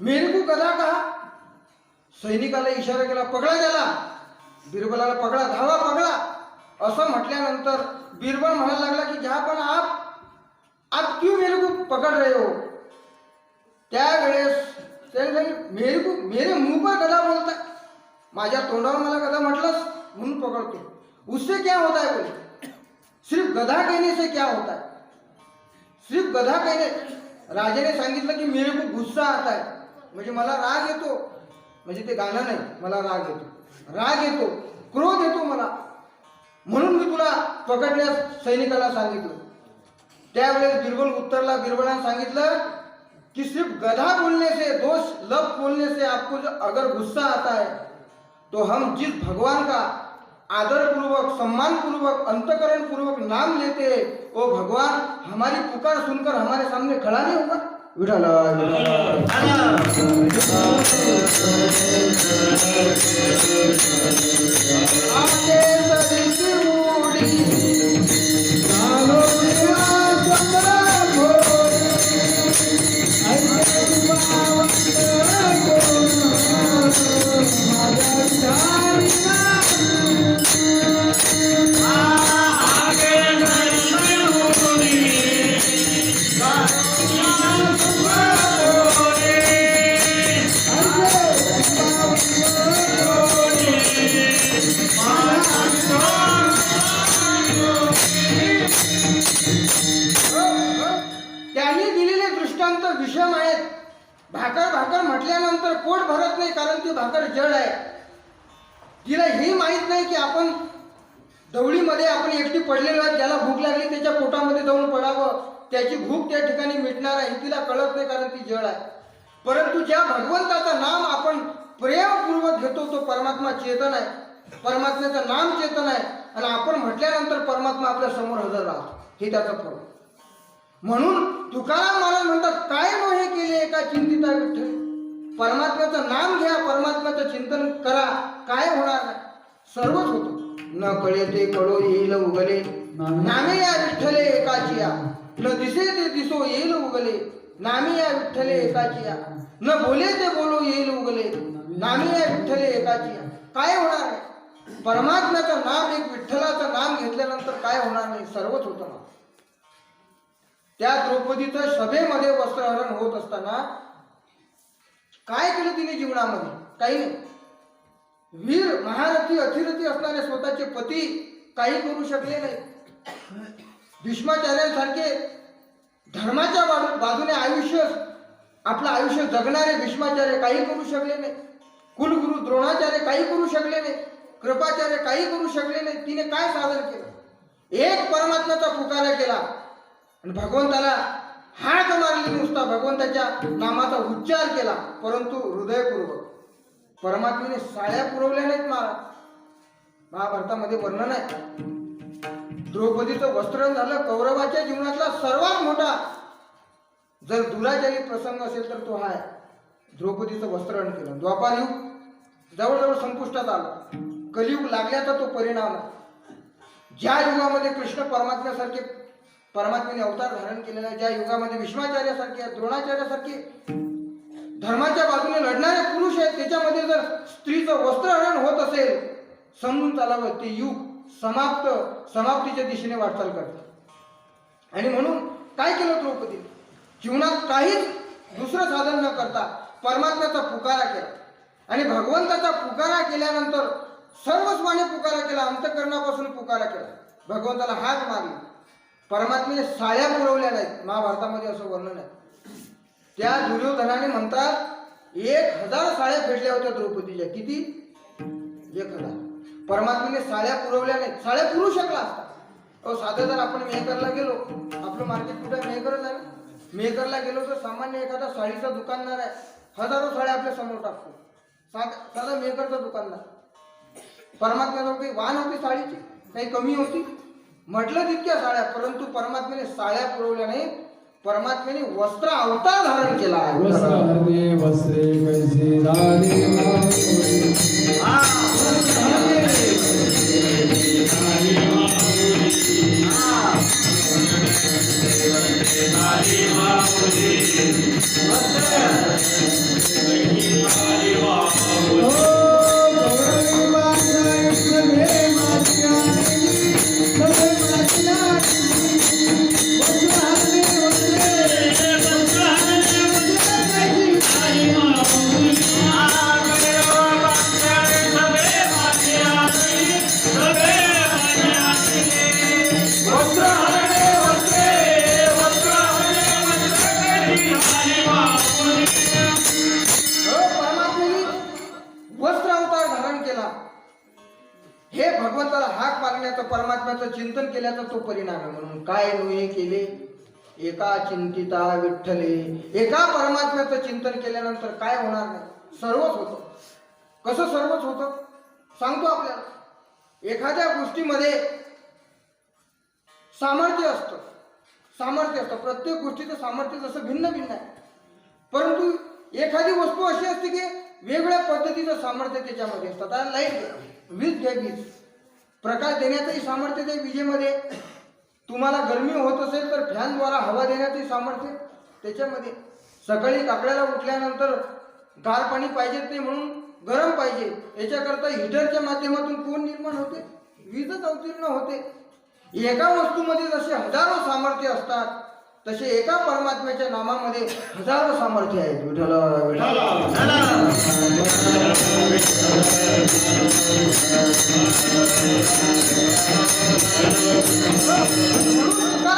मेरे को गधा कहा. सैनिकाला इशारा केला, पकडा गेला. बिरबलाला पकडा, धावा पकडा असं म्हटल्यानंतर बिरबल म्हणायला लागला की जहापना आप क्यों मेरे को पकड़ रहे हो? त्यावेळेस मेरे मुंह पर गधा बोलता, माझ्या तोंडावर मला गधा म्हटलंस म्हणून पकडतो. उससे क्या होता है बोले, सिर्फ गधा कहने से क्या होता है, सिर्फ गधा कहने. राजाने सांगितलं की मेरे को गुस्सा आता है, म्हणजे मला राग येतो. म्हणजे ते गाणं नाही, मला राग येतो, राग येतो, क्रोध येतो मला, म्हणून मी तुला पकडण्यास सैनिकाला सांगितलं. त्यावेळेस बिरबल उत्तरला. बिरबलाने सांगितलं कि सिर्फ गधा बोलने से, दोष लफ्ज बोलने से आपको जो अगर गुस्सा आता है, तो हम जिस भगवान का आदर पूर्वक, सम्मान पूर्वक, अंतकरण पूर्वक नाम लेते हैं, वो भगवान हमारी पुकार सुनकर हमारे सामने खड़ा नहीं होगा. विठाला विषम आहेत. भाकर भाकर म्हटल्यानंतर पोट भरत नाही, कारण ती भाकर जड आहे. तिला हे माहित नाही की आपण दवडीमध्ये आपण एकटी पडलेलो आहे, ज्याला भूक लागली त्याच्या पोटामध्ये जाऊन पडावं, त्याची भूक त्या ठिकाणी मिटणार आहे, तिला कळत नाही कारण ती जड आहे. परंतु ज्या भगवंताचं नाम आपण प्रेमपूर्वक घेतो तो परमात्मा चेतन आहे. परमात्म्याचं नाम चेतन आहे आणि आपण म्हटल्यानंतर परमात्मा आपल्या समोर हजर राहतो. हे त्याचा फरक. म्हणून तुकाराम महाराज म्हणतात, काय नोहे केले एका चिंतिता विठ्ठल. परमात्म्याचं नाम घ्या, परमात्म्याचं चिंतन करा, काय होणार नाही, सर्वच होतं. न कळे ते कळो येईल उगले, नामे या विठ्ठले एकाची या. न दिसे ते दिसो येईल उगले, नामे या विठ्ठले एकाची या. न बोले ते बोलो येईल उगले, नामे या विठ्ठले एकाची या. काय होणार नाही, परमात्म्याचं नाम, एक विठ्ठलाचं नाम घेतल्यानंतर काय होणार नाही, सर्वच होतं ना. त्या द्रौपदीचं सभेमध्ये वस्त्रहरण होत असताना काय केलं तिने जीवनामध्ये, काही नाही. वीर महारथी अतिरथी असणारे स्वतःचे पती काही करू शकले नाही. भीष्माचार्यांसारखे धर्माच्या बाजूने आपलं आयुष्य जगणारे भीष्माचार्य काही करू शकले नाही. कुलगुरु द्रोणाचार्य काही करू शकले नाही. कृपाचार्य काही करू शकले नाही. तिने काय साधन केलं, एक परमात्म्याचा पुकारा केला आणि भगवंताला हाक मारली, नुसता भगवंताच्या नामाचा उच्चार केला, परंतु हृदयपूर्वक. परमात्म्याने साड्या पुरवल्या नाहीत महाराज. महाभारतामध्ये वर्णन आहे. द्रौपदीचं वस्त्रण झालं कौरवाच्या जीवनातला सर्वात मोठा जर दुराचारी प्रसंग असेल तर तो हा आहे. द्रौपदीचं वस्त्रण केलं. द्वापार युग जवळजवळ संपुष्टात आलं. कलियुग लागल्याचा तो परिणाम आहे. ज्या युगामध्ये कृष्ण परमात्म्यासारखे परमात्म्याने अवतार धारण केलेला आहे, ज्या युगामध्ये भीष्माचार्यासारखे, द्रोणाचार्यासारखे धर्माच्या बाजूने लढणारे पुरुष आहेत, त्याच्यामध्ये जर स्त्रीचं वस्त्रहरण होत असेल, समजून चालावं ते युग समाप्तीच्या दिशेने वाटचाल करते. आणि म्हणून काय केलं द्रौपदी, जीवनात काहीच दुसरं साधन न करता परमात्म्याचा पुकारा केला. आणि भगवंताचा पुकारा केल्यानंतर सर्वस्वाने पुकारा केला, अंतःकरणापासून पुकारा केला, भगवंताला हाक मारली. परमात्म्याने साड्या पुरवल्या नाहीत. महाभारतामध्ये असं वर्णन आहे. त्या दुर्योधनाने म्हणतात 1000 साड्या फेडल्या होत्या द्रौपदीच्या. किती? 1000. परमात्म्याने साड्या पुरवल्या नाहीत. साड्या पुरू शकला असता. साधं जर आपण मेहकरला गेलो, आपलं मार्केट कुठे मेहकरच आहे, मेहकरला गेलो तर सामान्य एखादा साडीचा दुकानदार आहे, हजारो साड्या आपल्या समोर टाकतो. साधा मेहकरचा दुकानदार. परमात्म्याजवळ काही वाहन होती साडीची, काही कमी होती, म्हटलं तितक्या साड्या, परंतु परमात्म्याने साड्या पुरवल्या नाही. परमात्म्याने वस्त्र अवतार धारण केला. वस्त्रे कैसे झाले परमात्म्याचं चिंतन केल्याचा तो परिणाम आहे. म्हणून काय नोहे केले एका चिंतिता विठ्ठले. एका परमात्म्याचं चिंतन केल्यानंतर काय होणार नाही, सर्वच होतं. कसं सर्वच होतं सांगतो आपल्याला. एखाद्या गोष्टीमध्ये सामर्थ्य असतं. प्रत्येक गोष्टीचं सामर्थ्य जसं भिन्न भिन्न आहे, परंतु एखादी वस्तू अशी असते की वेगवेगळ्या पद्धतीचं सामर्थ्य त्याच्यामध्ये असतं. आता लाईट, वीज घ्या, वीज प्रकाश देण्याचंही सामर्थ्य ते विजेमध्ये. तुम्हाला गरमी होत असेल तर फॅनद्वारा हवा देण्याचंही सामर्थ्य त्याच्यामध्ये. सकाळी काकड्याला उठल्यानंतर गार पाणी पाहिजेत नाही म्हणून गरम पाहिजे, याच्याकरता हिटरच्या माध्यमातून कोण निर्माण होते, वीजच अवतीर्ण होते. एका वस्तूमध्ये जसे हजारो सामर्थ्य असतात, तसे एका परमात्म्याच्या नामामध्ये हजारो सामर्थ्य आहेत. विठ्ठल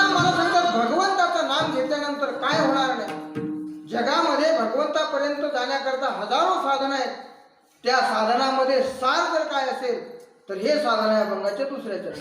मला सांगतात, भगवंताचं नाम घेतल्यानंतर काय होणार नाही. जगामध्ये भगवंतापर्यंत जाण्याकरता हजारो साधन आहेत. त्या साधनामध्ये सार जर काय असेल तर हे साधन आहे अभंगाच्या दुसऱ्याच्या.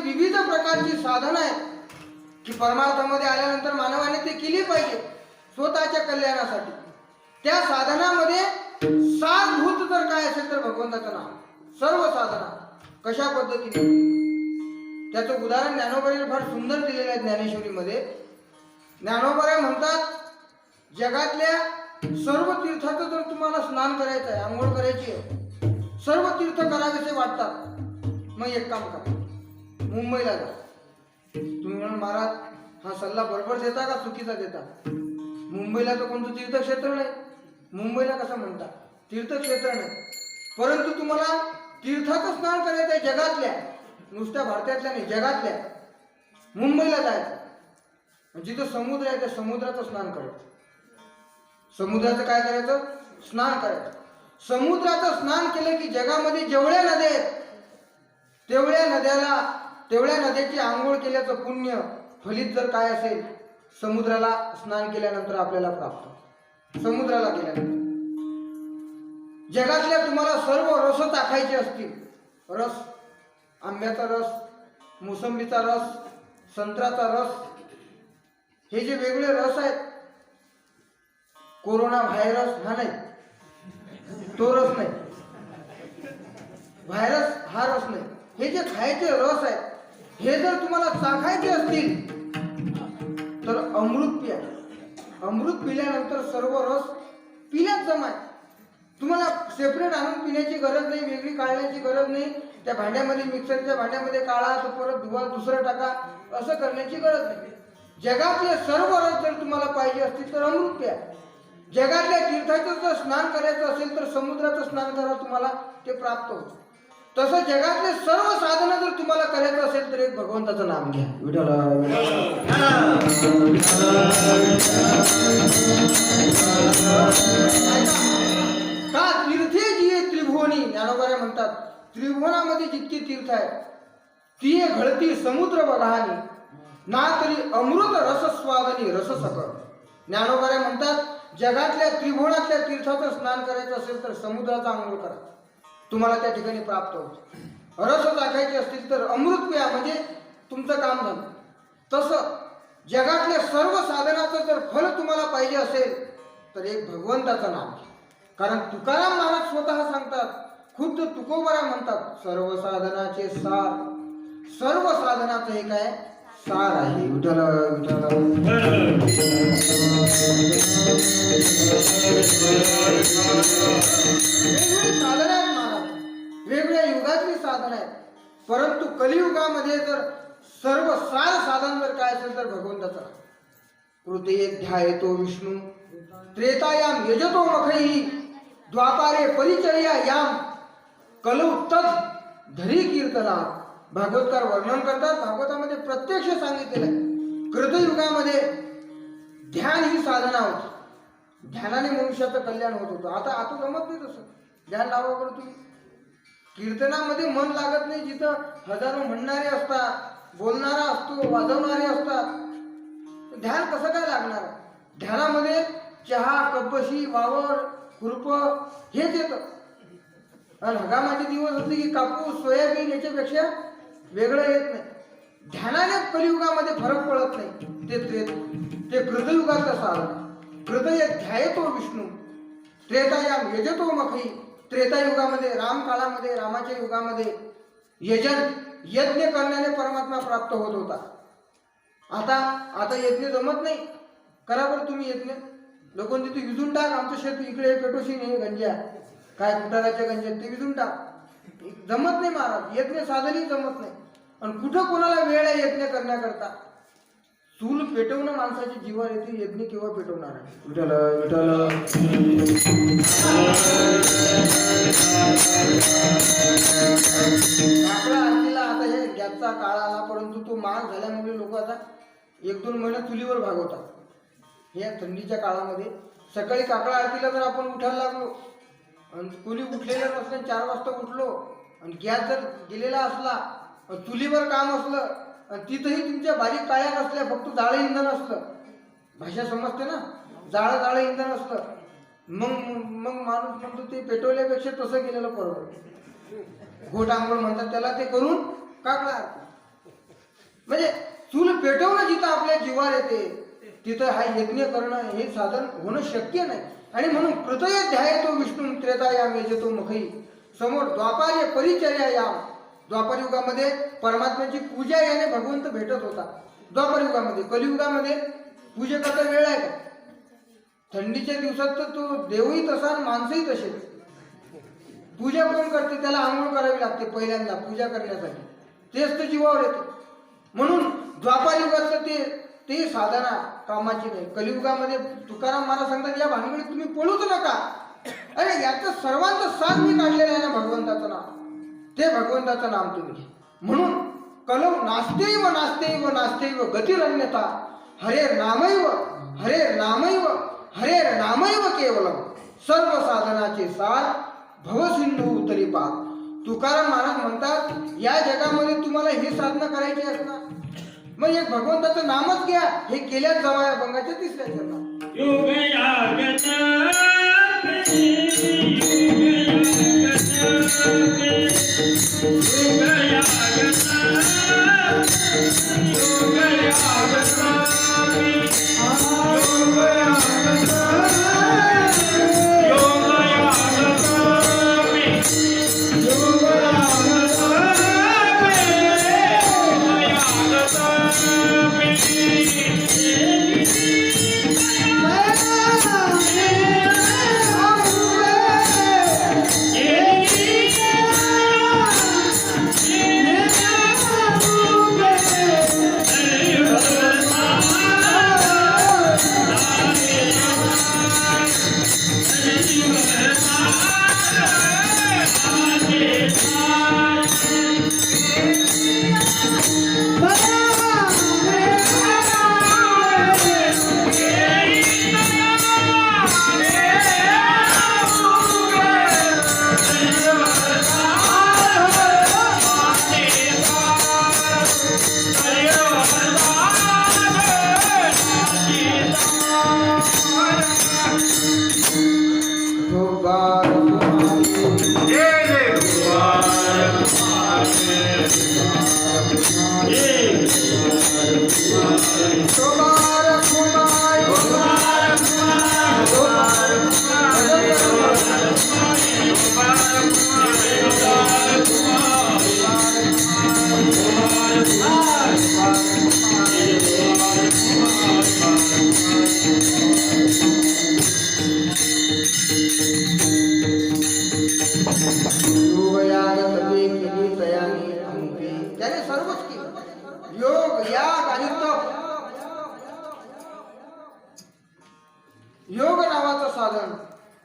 विविध प्रकारची साधनं आहेत की परमार्थामध्ये आल्यानंतर मानवाने ते केली पाहिजे स्वतःच्या कल्याणासाठी. त्या साधनामध्ये सारभूत जर काय असेल तर भगवंताचं नाव. सर्व साधना कशा पद्धतीने, त्याचं उदाहरण ज्ञानोबाने फार सुंदर दिलेलं आहे ज्ञानेश्वरीमध्ये. ज्ञानोबा म्हणतात जगातल्या सर्व तीर्थाचं जर तुम्हाला स्नान करायचं आहे, आंघोळ करायची आहे, सर्व तीर्थ करावेसे वाटतात, मग एक काम करा, मुंबईला जा. तुम्ही म्हणून महाराज हा सल्ला बरोबर देता का चुकीचा देता? मुंबईला तर कोणतं तीर्थक्षेत्र नाही. मुंबईला कसं म्हणतात? तीर्थक्षेत्र नाही, परंतु तुम्हाला तीर्थाचं स्नान करायचं आहे जगातल्या, नुसत्या भारतातल्या नाही, जगातल्या. मुंबईला जायचं, जिथं समुद्र आहे त्या समुद्राचं स्नान करायचं. समुद्राचं काय करायचं? स्नान करायचं. समुद्राचं स्नान केलं की जगामध्ये जेवढ्या नद्या आहेत तेवढ्या नद्याची आंघोळ केल्याचं पुण्य फलित जर काय असेल, समुद्राला स्नान केल्यानंतर आपल्याला प्राप्त. समुद्राला गेल्यानंतर जगातल्या तुम्हाला सर्व रस टाकायचे असतील, रस, आंब्याचा रस, मोसंबीचा रस, संत्र्याचा रस, हे जे वेगळे रस आहेत, कोरोना व्हायरस हा नाही, तो रस नाही, व्हायरस हा रस नाही, हे जे खायचे रस आहेत, हे जर तुम्हाला चाखायचे असतील तर अमृत प्या. अमृत पिल्यानंतर सर्व रस पिण्यात जमाय. तुम्हाला सेपरेट आणून पिण्याची गरज नाही, वेगळी काढण्याची गरज नाही. त्या भांड्यामध्ये, मिक्सरच्या भांड्यामध्ये काढा तर परत धुवा, दुसरं टाका, असं करण्याची गरज नाही. जगातले सर्व रस जर तुम्हाला पाहिजे असतील तर अमृत प्या. जगातल्या तीर्थाचं जर स्नान करायचं असेल तर समुद्राचं स्नान करा, तुम्हाला ते प्राप्त होतं. तसं जगातले सर्व साधनं जर तुम्हाला करायचं असेल तर एक भगवंताचं नाम घ्या, विठ्ठल. का तीर्थे जी त्रिभुवनी, ज्ञानोबा म्हणतात त्रिभुवनामध्ये जितकी तीर्थ आहेत ती घडती समुद्र बघानी, ना तरी अमृत रसस्वादनी रस सकळ. ज्ञानोबा म्हणतात जगातल्या त्रिभुवनातल्या तीर्थाचं स्नान करायचं असेल तर समुद्राचा आंघोळ करा, तुम्हाला त्या ठिकाणी प्राप्त होतं. रस टाकायचे असतील तर अमृत प्या, म्हणजे तुमचं काम झालं. तसं जगातल्या सर्व साधनाचं जर फल तुम्हाला पाहिजे असेल तर एक भगवंताचं नाम घ्या. कारण तुकाराम महाराज स्वतः सांगतात, खुद्द तुकोबरा म्हणतात, सर्व साधनाचे सार, सर्व साधनाचं हे काय सार आहे. विठ्ठल विठ्ठल. वेगवेगळी साधनं आहेत महाराज, वेगवेगळ्या युगातली साधनं आहेत, परंतु कलियुगामध्ये जर सर्व सार साधन जर काय असेल तर भगवंताचा. कृते ध्यायतो विष्णू त्रेतायाम यजतो मखैः, द्वापारे परिचर्या याम कलौ तत् धरी कीर्तना. भागवतकार वर्णन करतात, भागवतामध्ये प्रत्यक्ष सांगितलेलं आहे. कृतयुगामध्ये ध्यान ही साधना होती, ध्यानाने मनुष्याचं कल्याण होत होतं. आता जमत नाही तसं. ध्यान लावा बरं तुम्ही. कीर्तनामध्ये मन लागत नाही, जिथं हजारो म्हणणारे असतात, बोलणारा असतो, वाजवणारे असतात, ध्यान कसं काय लागणार? ध्यानामध्ये चहा, कपशी, वावर, खुरप हेच येतं. आणि हगामाचे दिवस असले की कापूस, सोयाबीन याच्यापेक्षा वेगळं येत नाही. ध्यानाने कलियुगामध्ये फरक पडत नाही. ते कृतयुगाचं साधन. कृतय ध्यायतो विष्णू त्रेतायाम यजतो मखैः. त्रेतायुगामध्ये, रामकाळामध्ये, रामाच्या युगामध्ये यज्ञ करण्याने परमात्मा प्राप्त होत होता. आता यज्ञ जमत नाही. करा बरं तुम्ही यज्ञ. लोकांनी तिथे विजून टाक, आमचं शेत इकडे पेटोशीन हे गंज्या काय कुटाराच्या गंज्यात ते विजून टाक. जमत नाही महाराज, यज्ञ साधनही जमत नाही. आणि कुठं कोणाला वेळ आहे यज्ञ करण्याकरता? चूल पेटवणं माणसाची जीवन येते, यज्ञ केव्हा पेटवणार आहे? विठ्ठल विठ्ठल. काकडा आरतीला आता हे गॅसचा काळ आला, परंतु तो महाग झाल्यामुळे लोक आता 1-2 महिने चुलीवर भागवतात. या थंडीच्या काळामध्ये सकाळी काकडा आरतीला जर आपण उठायला लागलो आणि कोणी उठलेलं नसलं, 4 वाजता उठलो आणि गॅस जर गेलेला असला, चुलीवर काम असलं आणि तिथंही तुमच्या बारीक काळ्या नसल्या, फक्त जाळं इंधन असलं, भाषा समजते ना, जाळं इंधन असलं, मग माणूस म्हणतो ते पेटवल्यापेक्षा तसं केलेलं परवडतं. घोट आंघोळ म्हणतात त्याला, ते करून काकडा आरती. म्हणजे चूल पेटवणं जिथं आपल्या जीवावर येते तिथं हा यज्ञ करणं हे साधन होणं शक्य नाही. आणि म्हणून कृतय ध्याय तो विष्णू त्रेतायाम यजतो मुखी समोर द्वापार्य परिचर्या याम. द्वापार युगामध्ये परमात्म्याची पूजा याने भगवंत भेटत होता. द्वापार युगामध्ये. कलियुगामध्ये पूजेकरता वेळ आहे का? थंडीच्या दिवसात तर तो देवही तसा आणि माणसंही तसे. पूजा कोण करते? त्याला आंघोळ करावी लागते पहिल्यांदा पूजा करण्यासाठी. तेच तर जीवावर येते. म्हणून द्वापार युगातलं ते साधना कामाची नाही. कलियुगामध्ये तुकाराम महाराज सांगतात या भानगडीत तुम्ही पळूच नका. अरे याचं सर्वांचं साथ मी काढलेलं आहे ना भगवंताचं नाम. ते भगवंताचं नाम तुम्ही घ्या. म्हणून कलौ नास्तेव नास्तेव नास्तेव गतिरन्यथा हरेर नामैव हरेर नामैव हरेर नामैव केवलम सर्व साधनाचे सार भवसिंधू उतरी पार. तुकाराम महाराज म्हणतात या जगामध्ये तुम्हाला ही साधना करायची असणार मग एक भगवंताचं नामच घ्या. हे केल्याच जावया बंगाच्या तिसऱ्या चरणात. त्याने सर्वच केलं. योग याग आणि तप. योग नावाचं साधन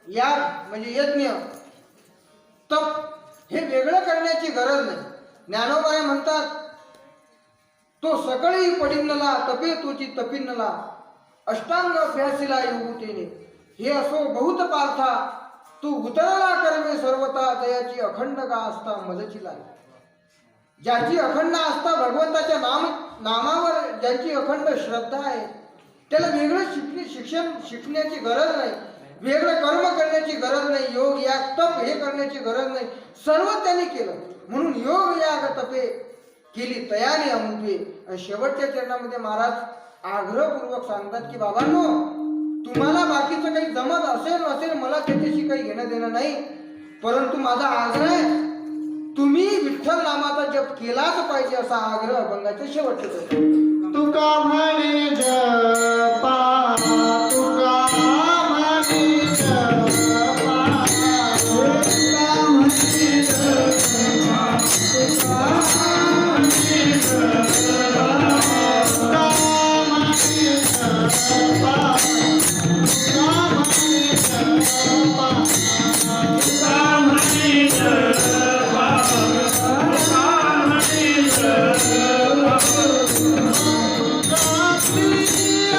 याग म्हणजे यज्ञ तप हे वेगळं करण्याची गरज नाही. ज्ञानोबा म्हणतात तो सकळही पडिन्नला तपे तोची तपिन्नला अष्टांग अभ्यासीला योगुतेने हे असो बहुत पार्था तू उतरला कर्मे सर्वता दयाची अखंड का असता मदतीला. ज्याची अखंड आस्था भगवंताच्या नामावर ज्याची अखंड श्रद्धा आहे त्याला वेगळं शिकण्याची गरज नाही. वेगळं कर्म करण्याची गरज नाही. योग याग तप हे करण्याची गरज नाही. सर्व त्यांनी केलं. म्हणून योग याग तपे केली तयारी अमुपे. आणि शेवटच्या चरणामध्ये महाराज आग्रहपूर्वक सांगतात की बाबांनो तुम्हाला बाकीचं काही जमत असेल नसेल मला त्याच्याशी काही घेणं देणं नाही. परंतु माझा आग्रह आहे तुम्ही विठ्ठल नामाचा जप केलाच पाहिजे असा आग्रह अभंगाच्या शेवटच्या. तुका म्हणे जपा तुका म्हणे जपा तुका म्हणे जपा तुका म्हणे जपा तुका म्हणे जपा तुका म्हणे जपा तुका म्हणे जपा तुका म्हणे जपा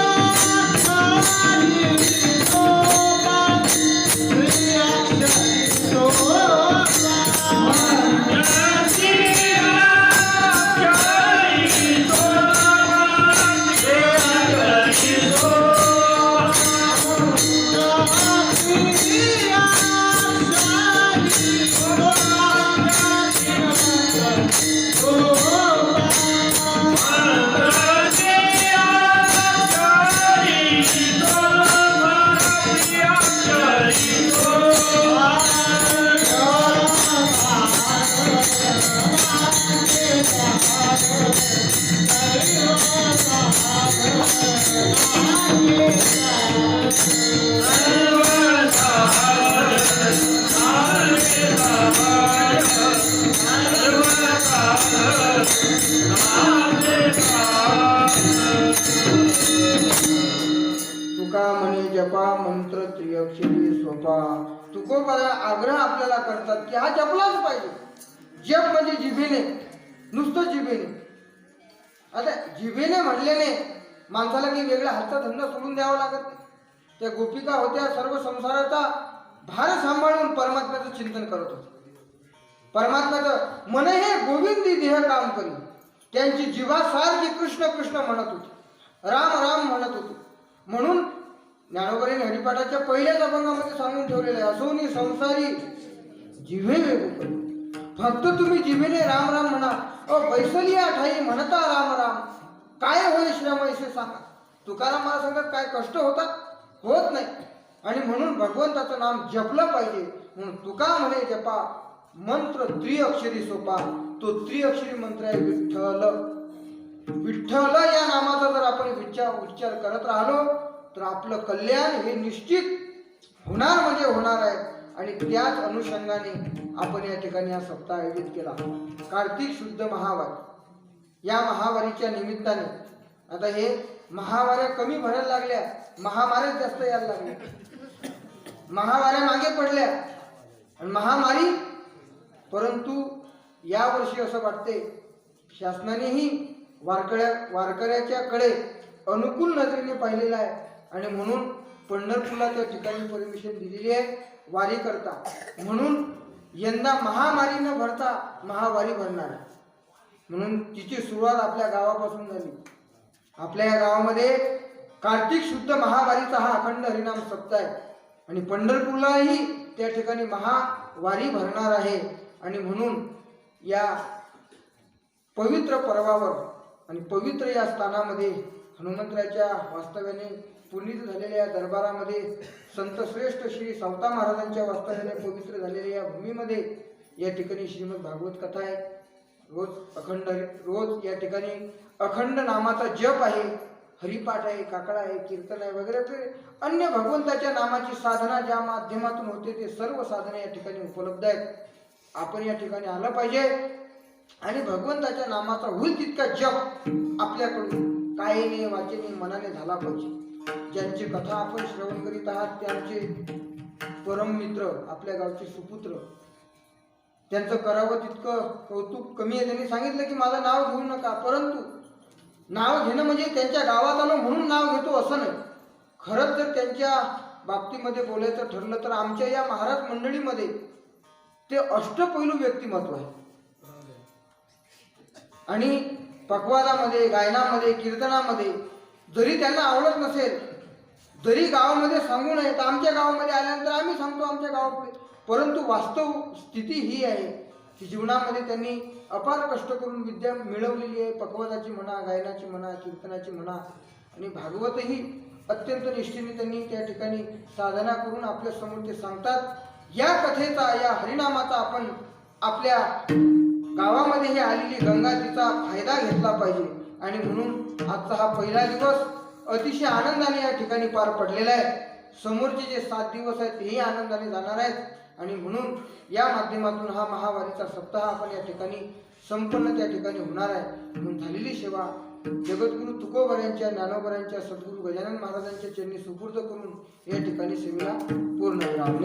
तुका म्हणे जपा मंत्र त्रिअक्षरी सोपा. तुकोबरा आग्रह आपल्याला करतात की हा जपलाच पाहिजे. जप म्हणजे जिभेने, नुसतं जिभेने. आता जिभेने म्हणल्याने माणसाला काही वेगळा हातचा धंदा सोडून द्यावा लागत नाही. त्या गोपिका होत्या सर्व संसाराचा भार सांभाळून परमात्म्याचं चिंतन करत होते. परमात्म्याचं मन हे गोविंदी देह काम करी. त्यांची जिव्हा सारखी कृष्ण कृष्ण म्हणत होती, राम राम म्हणत होती. म्हणून ज्ञानोबरांनी हरिपाठाच्या पहिल्याच अभंगामध्ये सांगून ठेवलेलं आहे, असोनी संसारी जिव्हे वेगळे. फक्त तुम्ही जिभेने राम राम म्हणा. बैसलिया ठाई म्हणता राम राम, काय होय श्रम ऐसे सांगा. तुकाराम मला सांगत काय कष्ट होतात, होत नाही. आणि म्हणून भगवंताचं नाम जपलं पाहिजे. म्हणून तुका म्हणे जपा मंत्र त्रिअक्षरी सोपा. तो त्रिअक्षरी मंत्र आहे विठ्ठल. विठ्ठल या नामाचा जर आपण उच्चार करत राहिलो तर आपलं कल्याण हे निश्चित होणार म्हणजे होणार आहे. आणि त्याच अनुषंगाने आपण या ठिकाणी हा सप्ताह आयोजित केला. कार्तिक शुद्ध महावारी. या महावारीच्या निमित्ताने आता हे महावाऱ्या कमी भरायला लागल्या, महामाऱ्या जास्त यायला लागल्या. महावाऱ्या मागे पडल्या आणि महामारी. परंतु यावर्षी असं वाटते शासनानेही वारकऱ्याच्या कडे अनुकूल नजरेने पाहिलेलं आहे. आणि म्हणून पंढरपूरला त्या ठिकाणी परमिशन दिलेली आहे वारी करता. म्हणून यंदा महामारी न भरता महावारी भरणार आहे. म्हणून तिची सुरुवात आपल्या गावापासून झाली. आपल्या या गावामध्ये कार्तिक शुद्ध महावारीचा हा अखंड हरिनाम सप्ताह आहे. आणि पंढरपूरलाही त्या ठिकाणी महावारी भरणार आहे. आणि म्हणून या पवित्र पर्वावर आणि पवित्र या स्थानामध्ये हनुमंतराच्या वास्तव्याने पुनीत झालेल्या या दरबारामध्ये संत श्रेष्ठ श्री सावता महाराजांच्या वास्तव्याने पवित्र झालेल्या या भूमीमध्ये या ठिकाणी श्रीमद भागवत कथा आहे. रोज या ठिकाणी अखंड नामाचा जप आहे, हरिपाठ आहे, काकडा आहे, कीर्तन आहे वगैरे अन्य भगवंताच्या नामाची साधना ज्या माध्यमातून होते ते सर्व साधना या ठिकाणी उपलब्ध आहेत. आपण या ठिकाणी आलं पाहिजे आणि भगवंताच्या नामाचा होईल तितका जप आपल्याकडून कायेने वाचेने मनाने झाला पाहिजे. ज्यांची कथा आपण श्रवण करीत आहात ते आमचे परम मित्र, आपल्या गावचे सुपुत्र. त्यांचं करावं तितकं कौतुक कमी आहे. त्यांनी सांगितलं की माझं नाव घेऊ नका, परंतु नाव घेणं म्हणजे त्यांच्या गावात आलो म्हणून नाव घेतो असं नाही. खरंच जर त्यांच्या बाबतीमध्ये बोलायचं ठरलं तर आमच्या या महाराज मंडळीमध्ये ते अष्टपैलू व्यक्तिमत्व आहे. आणि पकवादामध्ये, गायनामध्ये, कीर्तनामध्ये जरी त्यांना आवडत नसेल, जरी गावामध्ये सांगू नये तर आमच्या गावामध्ये आल्यानंतर आम्ही सांगतो आमच्या गावापुढे. परंतु वास्तव स्थिती ही आहे की जीवनामध्ये त्यांनी अपार कष्ट करून विद्या मिळवलेली आहे. पकवादाची म्हणा, गायनाची म्हणा, कीर्तनाची म्हणा. आणि भागवतही अत्यंत निष्ठेने त्यांनी त्या ठिकाणी साधना करून आपल्या समोर ते सांगतात. या कथेचा, या हरिनामाचा आपण आपल्या गावामध्ये ही आलेली गंगा तिचा फायदा घेतला पाहिजे. आणि म्हणून आजचा हा पहिला दिवस अतिशय आनंदाने या ठिकाणी पार पडलेला आहे. समोरचे जे 7 दिवस आहेत तेही आनंदाने जाणार आहेत. आणि म्हणून या माध्यमातून हा महावारीचा सप्ताह आपण या ठिकाणी संपन्न त्या ठिकाणी होणार आहे. म्हणून झालेली सेवा जगद्गुरु तुकोबरायांच्या, ज्ञानोबरायांच्या, सद्गुरु गजानन महाराजांच्या चरणी सुपूर्द करून या ठिकाणी सेवेला पूर्ण विराम.